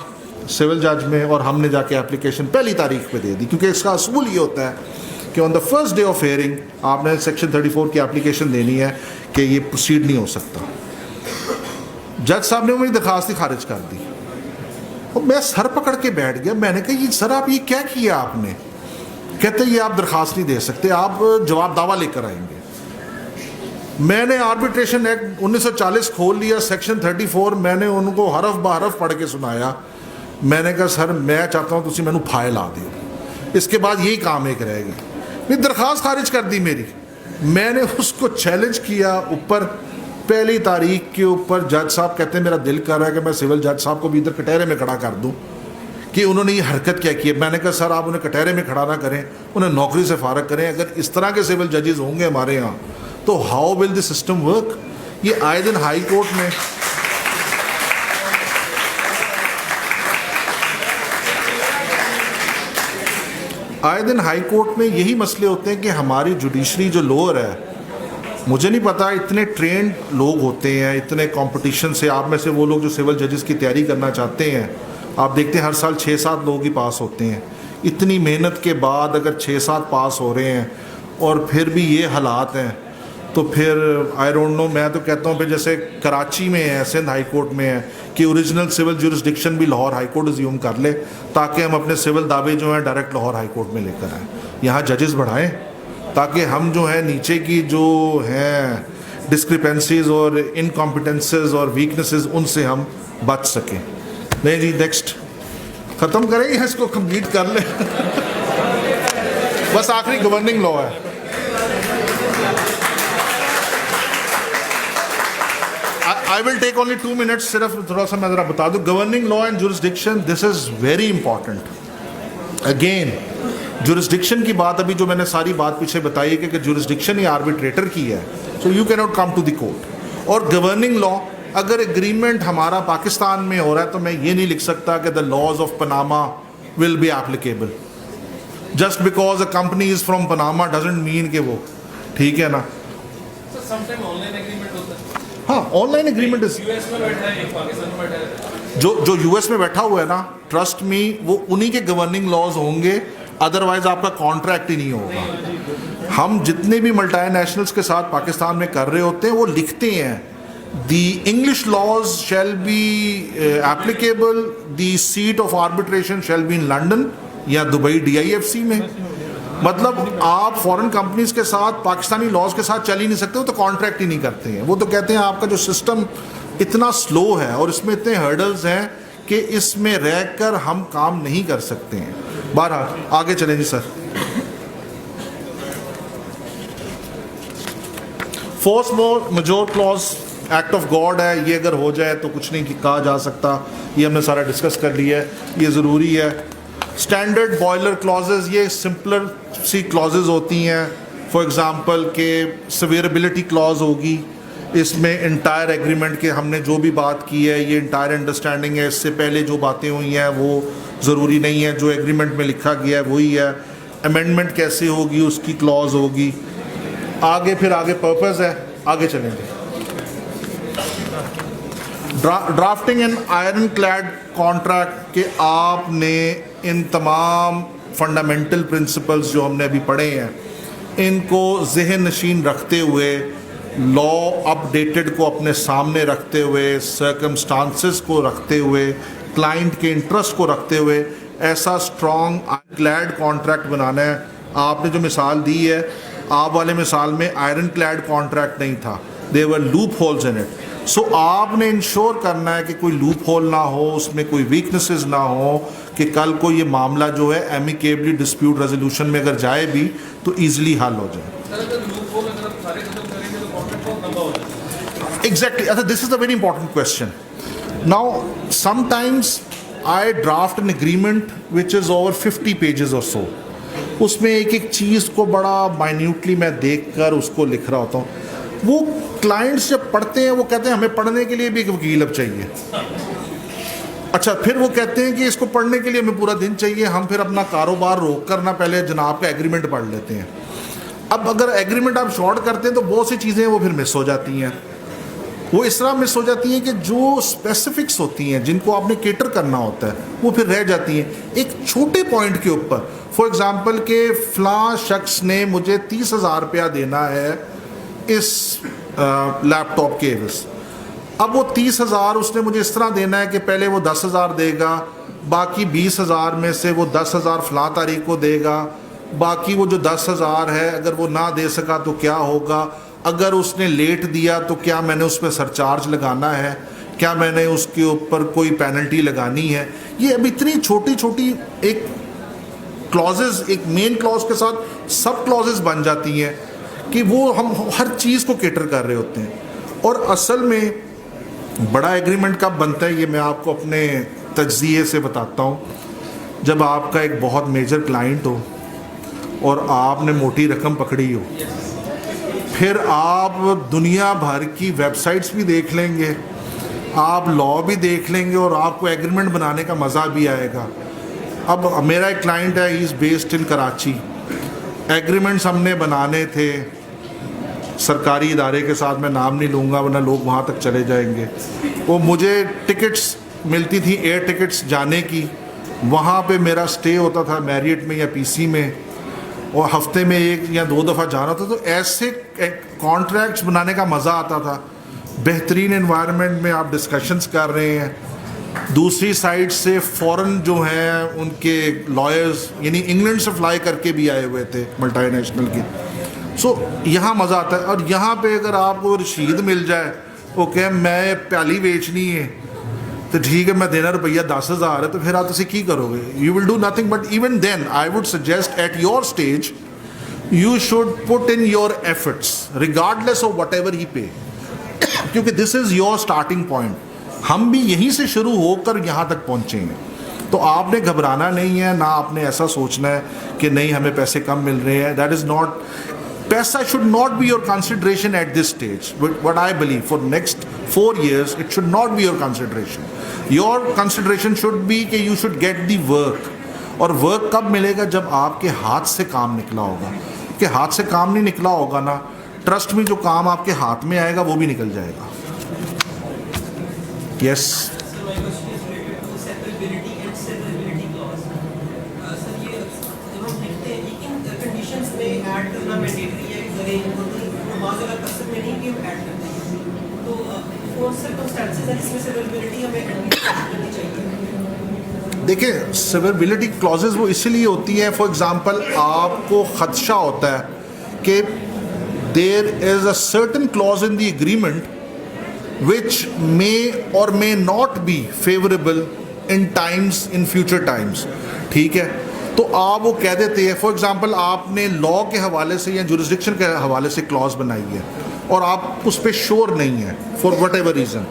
سول جج میں, اور ہم نے جا کے اپلیکیشن پہلی تاریخ پہ دے دی, کیونکہ اس کا اصول یہ ہوتا ہے کہ on the first day of hearing آپ نے سیکشن 34 کی اپلیکیشن دینی ہے کہ یہ پروسیڈ نہیں ہو سکتا. جج صاحب نے میری درخواست ہی خارج کر دی, اور میں سر پکڑ کے بیٹھ گیا. میں نے کہا یہ سر آپ یہ کیا کیا آپ نے؟ کہتے یہ آپ درخواست نہیں دے سکتے, آپ جواب دعویٰ لے کر آئیں گے. میں نے آربیٹریشن ایکٹ 1940 کھول لیا, سیکشن 34, میں نے ان کو حرف بحرف پڑھ کے سنایا. میں نے کہا سر میں چاہتا ہوں تسی مینوں فائل آ دیو, اس کے بعد یہی کام ایک رہے گی. میری درخواست خارج کر دی میری. میں نے اس کو چیلنج کیا اوپر پہلی تاریخ کے اوپر. جج صاحب کہتے ہیں میرا دل کر رہا ہے کہ میں سول جج صاحب کو بھی ادھر کٹہرے میں کھڑا کر دوں کہ انہوں نے یہ حرکت کیا کی ہے. میں نے کہا سر آپ انہیں کٹہرے میں کھڑا نہ کریں, انہیں نوکری سے فارغ کریں. اگر اس طرح کے سول ججز ہوں گے ہمارے یہاں تو how will the system work. یہ آئے دن ہائی کورٹ میں یہی مسئلے ہوتے ہیں کہ ہماری جوڈیشری جو لوور ہے مجھے نہیں پتا اتنے ٹرینڈ لوگ ہوتے ہیں اتنے کمپٹیشن سے. آپ میں سے وہ لوگ جو سول ججز کی تیاری کرنا چاہتے ہیں, آپ دیکھتے ہیں ہر سال 6-7 لوگ ہی پاس ہوتے ہیں. اتنی محنت کے بعد اگر 6-7 پاس ہو رہے ہیں اور پھر بھی یہ حالات ہیں, تو پھر آئی ڈونٹ نو. میں تو کہتا ہوں پھر جیسے کراچی میں ہے, سندھ ہائی کورٹ میں ہے, کہ اوریجنل سول جورسڈکشن بھی لاہور ہائی کورٹ ازیوم کر لے, تاکہ ہم اپنے سول دعوے جو ہیں ڈائریکٹ لاہور ہائی کورٹ میں لے کر آئیں. یہاں ججز بڑھائیں تاکہ ہم جو ہیں نیچے کی جو ہیں ڈسکرپنسیز اور انکمپٹنسز اور ویکنسز ان سے ہم بچ سکیں. نہیں جی, نیکسٹ ختم کریں یا اس کو کمپلیٹ کر لیں؟ بس آخری گورننگ لا ہے. I will take only 2 minutes. صرف تھوڑا سا میں ذرا بتا دوں. Governing law and jurisdiction, this is very important. Again jurisdiction کی بات, ابھی جو میں نے ساری بات پیچھے بتائی ہے کہ جورسڈکشن ہی آربیٹریٹر کی ہے, سو یو کی not come to the court. اور گورننگ لا, اگر ایگریمنٹ ہمارا پاکستان میں ہو رہا ہے تو میں یہ نہیں لکھ سکتا کہ the laws of Panama will be applicable. Just because a company is from Panama doesn't mean کہ وہ ٹھیک ہے نا. Some time online agreement ہوتا ہے. ہاں, online agreement is U S میں بیٹھا ہے, ایک پاکستان میں بیٹھا ہے. جو یو ایس میں بیٹھا ہوا ہے نا, ٹرسٹ می, وہ انہی کے گورننگ لاز ہوں گے, ادروائز آپ کا کانٹریکٹ ہی نہیں ہوگا. ہم جتنے بھی ملٹی نیشنلز کے ساتھ پاکستان میں کر رہے ہوتے ہیں وہ لکھتے ہیں the English laws shall be applicable, the seat of arbitration shall be in London یا دبئی DIFC میں. مطلب آپ فورن کمپنیز کے ساتھ پاکستانی لاز کے ساتھ چل ہی نہیں سکتے, وہ تو کانٹریکٹ ہی نہیں کرتے ہیں. وہ تو کہتے ہیں آپ کا جو سسٹم اتنا سلو ہے اور اس میں اتنے ہرڈلز ہیں کہ اس میں رہ کر ہم کام نہیں کر سکتے ہیں. بہرحال آگے چلیں جی sir. Force majeure clause act of God ہے, یہ اگر ہو جائے تو کچھ نہیں کہا جا سکتا. یہ ہم نے سارا ڈسکس کر لیا ہے, یہ ضروری ہے. اسٹینڈرڈ بوائلر کلازز, یہ سمپلر سی کلازز ہوتی ہیں. فار ایگزامپل کہ سویربلٹی کلاز ہوگی, اس میں انٹائر ایگریمنٹ کے ہم نے جو بھی بات کی ہے یہ انٹائر انڈرسٹینڈنگ ہے, اس سے پہلے جو باتیں ہوئی ہیں وہ ضروری نہیں ہے, جو ایگریمنٹ میں لکھا گیا ہے وہی ہے. امینڈمنٹ کیسے ہوگی اس کی کلاز ہوگی. آگے پھر آگے پرپز ہے, آگے چلیں گے. Drafting and iron clad contract, کہ آپ نے ان تمام فنڈامنٹل پرنسپلز جو ہم نے ابھی پڑھے ہیں ان کو ذہن نشین رکھتے ہوئے, لا اپ ڈیٹڈ کو اپنے سامنے رکھتے ہوئے, سرکمسٹانسز کو رکھتے ہوئے, کلائنٹ کے انٹرسٹ کو رکھتے ہوئے ایسا اسٹرانگ کلیڈ کانٹریکٹ بنانا ہے. آپ نے جو مثال دی ہے, آپ والے مثال میں آئرن کلیڈ کانٹریکٹ نہیں تھا, دے ور لوپ ہولز ان اٹ. سو آپ نے انشور کرنا ہے کہ کوئی لوپ ہول نہ ہو, اس میں کوئی ویکنسز نہ ہو, کہ کل کو یہ معاملہ جو ہے ایمیکیبلی ڈسپیوٹ ریزولوشن میں اگر جائے بھی تو ایزیلی حل ہو جائے. Exactly. This is a very important question. Now, sometimes I draft an agreement which is over 50 pages or so. اس میں ایک ایک چیز کو بڑا مائنیوٹلی میں دیکھ کر اس کو لکھ رہا ہوتا ہوں. وہ کلائنٹس جب پڑھتے ہیں وہ کہتے ہیں ہمیں پڑھنے کے لیے بھی ایک وکیل اب چاہیے. اچھا, پھر وہ کہتے ہیں کہ اس کو پڑھنے کے لیے ہمیں پورا دن چاہیے. ہم پھر اپنا کاروبار روک کر نہ پہلے جناب کا ایگریمنٹ پڑھ لیتے ہیں. اب اگر ایگریمنٹ آپ شارٹ کرتے ہیں تو بہت سی چیزیں وہ پھر مس ہو جاتی ہیں. وہ اس طرح مس ہو جاتی ہیں کہ جو اسپیسیفکس ہوتی ہیں جن کو آپ نے کیٹر کرنا ہوتا ہے وہ پھر رہ جاتی ہیں ایک چھوٹے پوائنٹ کے اوپر. فار ایگزامپل کہ فلاں شخص نے مجھے 30,000 روپیہ دینا ہے اس لیپ ٹاپ کے عوض. اب وہ 30,000 اس نے مجھے اس طرح دینا ہے کہ پہلے وہ 10,000 دے گا, باقی 20,000 میں سے وہ 10,000 فلاں تاریخ کو دے گا, باقی وہ جو 10,000 ہے اگر وہ نہ دے سکا تو کیا ہوگا, اگر اس نے لیٹ دیا تو کیا میں نے اس پہ سرچارج لگانا ہے, کیا میں نے اس کے اوپر کوئی پینلٹی لگانی ہے. یہ اب اتنی چھوٹی چھوٹی ایک کلازز, ایک مین کلاز کے ساتھ سب کلازز بن جاتی ہیں کہ وہ ہم ہر چیز کو کیٹر کر رہے ہوتے ہیں. اور اصل میں بڑا ایگریمنٹ کب بنتا ہے یہ میں آپ کو اپنے تجزیے سے بتاتا ہوں. جب آپ کا ایک بہت میجر کلائنٹ ہو اور آپ نے موٹی رقم پکڑی ہو, پھر آپ دنیا بھر کی ویب سائٹس بھی دیکھ لیں گے, آپ لا بھی دیکھ لیں گے اور آپ کو ایگریمنٹ بنانے کا مزہ بھی آئے گا. اب میرا ایک کلائنٹ ہے, he is based in Karachi. Agreements ہم نے بنانے تھے سرکاری ادارے کے ساتھ میں نام نہیں لوں گا ورنہ لوگ وہاں تک چلے جائیں گے. وہ مجھے ٹکٹس ملتی تھی ایئر ٹکٹس جانے کی, وہاں پہ میرا سٹے ہوتا تھا میریٹ میں یا پی سی میں, اور ہفتے میں 1 یا 2 دفعہ جانا تھا. تو ایسے کانٹریکٹس بنانے کا مزہ آتا تھا. بہترین انوائرمنٹ میں آپ ڈسکشنز کر رہے ہیں. دوسری سائڈ سے فورن جو ہیں ان کے لائرز یعنی انگلینڈ سے فلائی کر کے بھی آئے ہوئے تھے ملٹی نیشنل کی. سو یہاں مزہ آتا ہے. اور یہاں پہ اگر آپ کو رشید مل جائے وہ کہ میں پیالی بیچنی ہے تو ٹھیک ہے میں دینا روپیہ 10,000 ہے, تو پھر آپ اسے کی کرو گے؟ You will do nothing. But even then I would suggest at your stage you should put in your efforts regardless of whatever he pay, کیونکہ this is your starting point. ہم بھی یہیں سے شروع ہو کر یہاں تک پہنچے ہیں. تو آپ نے گھبرانا نہیں ہے, نہ آپ نے ایسا سوچنا ہے کہ نہیں ہمیں پیسے کم مل رہے ہیں. دیٹ از ناٹ, پیسہ should not be your consideration at this stage. What I believe for next 4 years it should not be your consideration. Your consideration should be کہ you should get the work. اور work کب ملے گا؟ جب آپ کے ہاتھ سے کام نکلا ہوگا. کہ ہاتھ سے کام نہیں نکلا ہوگا نا, ٹرسٹ میں جو کام آپ کے ہاتھ میں آئے گا وہ بھی نکل جائے گا. یس دیکھیں, سیوربلٹی کلازز وہ اسی لیے ہوتی ہیں, فار ایگزامپل آپ کو خدشہ ہوتا ہے کہ there is a certain clause in the agreement which may or may not be favorable in times, in future times. ٹھیک ہے, تو آپ وہ کہہ دیتے ہیں. فار ایگزامپل آپ نے لا کے حوالے سے یا جورسڈکشن کے حوالے سے کلاز بنائی ہے اور آپ اس پہ شور نہیں ہیں فار وٹ ایور ریزن,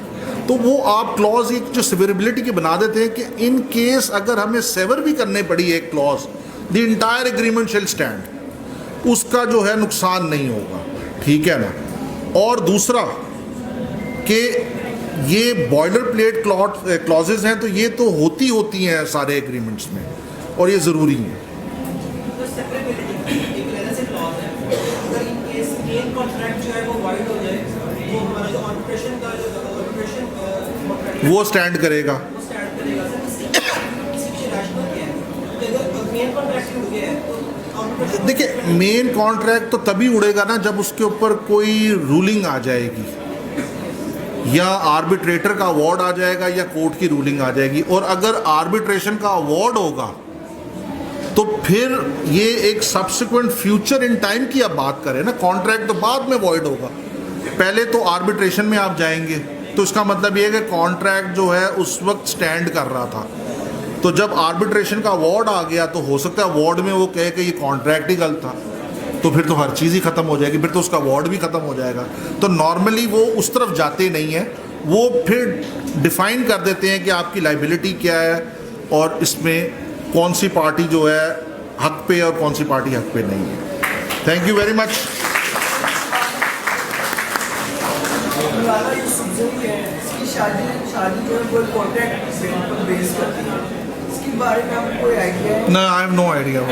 تو وہ آپ کلاز ایک جو سیوربلٹی کی بنا دیتے ہیں کہ ان کیس اگر ہمیں سیور بھی کرنے پڑی ایک clause, the entire agreement shall stand, اس کا جو ہے نقصان نہیں ہوگا. ٹھیک ہے نا. اور دوسرا کہ یہ بوائلر پلیٹ کلازز ہیں تو یہ تو ہوتی ہیں سارے ایگریمنٹس میں, اور یہ ضروری ہیں. وہ اسٹینڈ کرے گا. دیکھیں, مین کانٹریکٹ تو تبھی اڑے گا نا جب اس کے اوپر کوئی رولنگ آ جائے گی, یا آربیٹریٹر کا اوارڈ آ جائے گا یا کورٹ کی رولنگ آ جائے گی. اور اگر آربیٹریشن کا اوارڈ ہوگا تو پھر یہ ایک سبسیکوینٹ فیوچر ان ٹائم کی آپ بات کریں نا. کانٹریکٹ تو بعد میں وائڈ ہوگا, پہلے تو آربیٹریشن میں آپ جائیں گے, تو اس کا مطلب یہ ہے کہ کانٹریکٹ جو ہے اس وقت سٹینڈ کر رہا تھا. تو جب آربیٹریشن کا اوارڈ آ گیا تو ہو سکتا ہے اوارڈ میں وہ کہے کہ یہ کانٹریکٹ ہی غلط تھا, تو پھر تو ہر چیز ہی ختم ہو جائے گی, پھر تو اس کا اوارڈ بھی ختم ہو جائے گا. تو نارملی وہ اس طرف جاتے نہیں ہیں, وہ پھر ڈیفائن کر دیتے ہیں کہ آپ کی لائبلٹی کیا ہے اور اس میں کون سی پارٹی جو ہے حق پہ اور کون سی پارٹی حق پہ نہیں ہے. Thank you very much. No, I have no idea.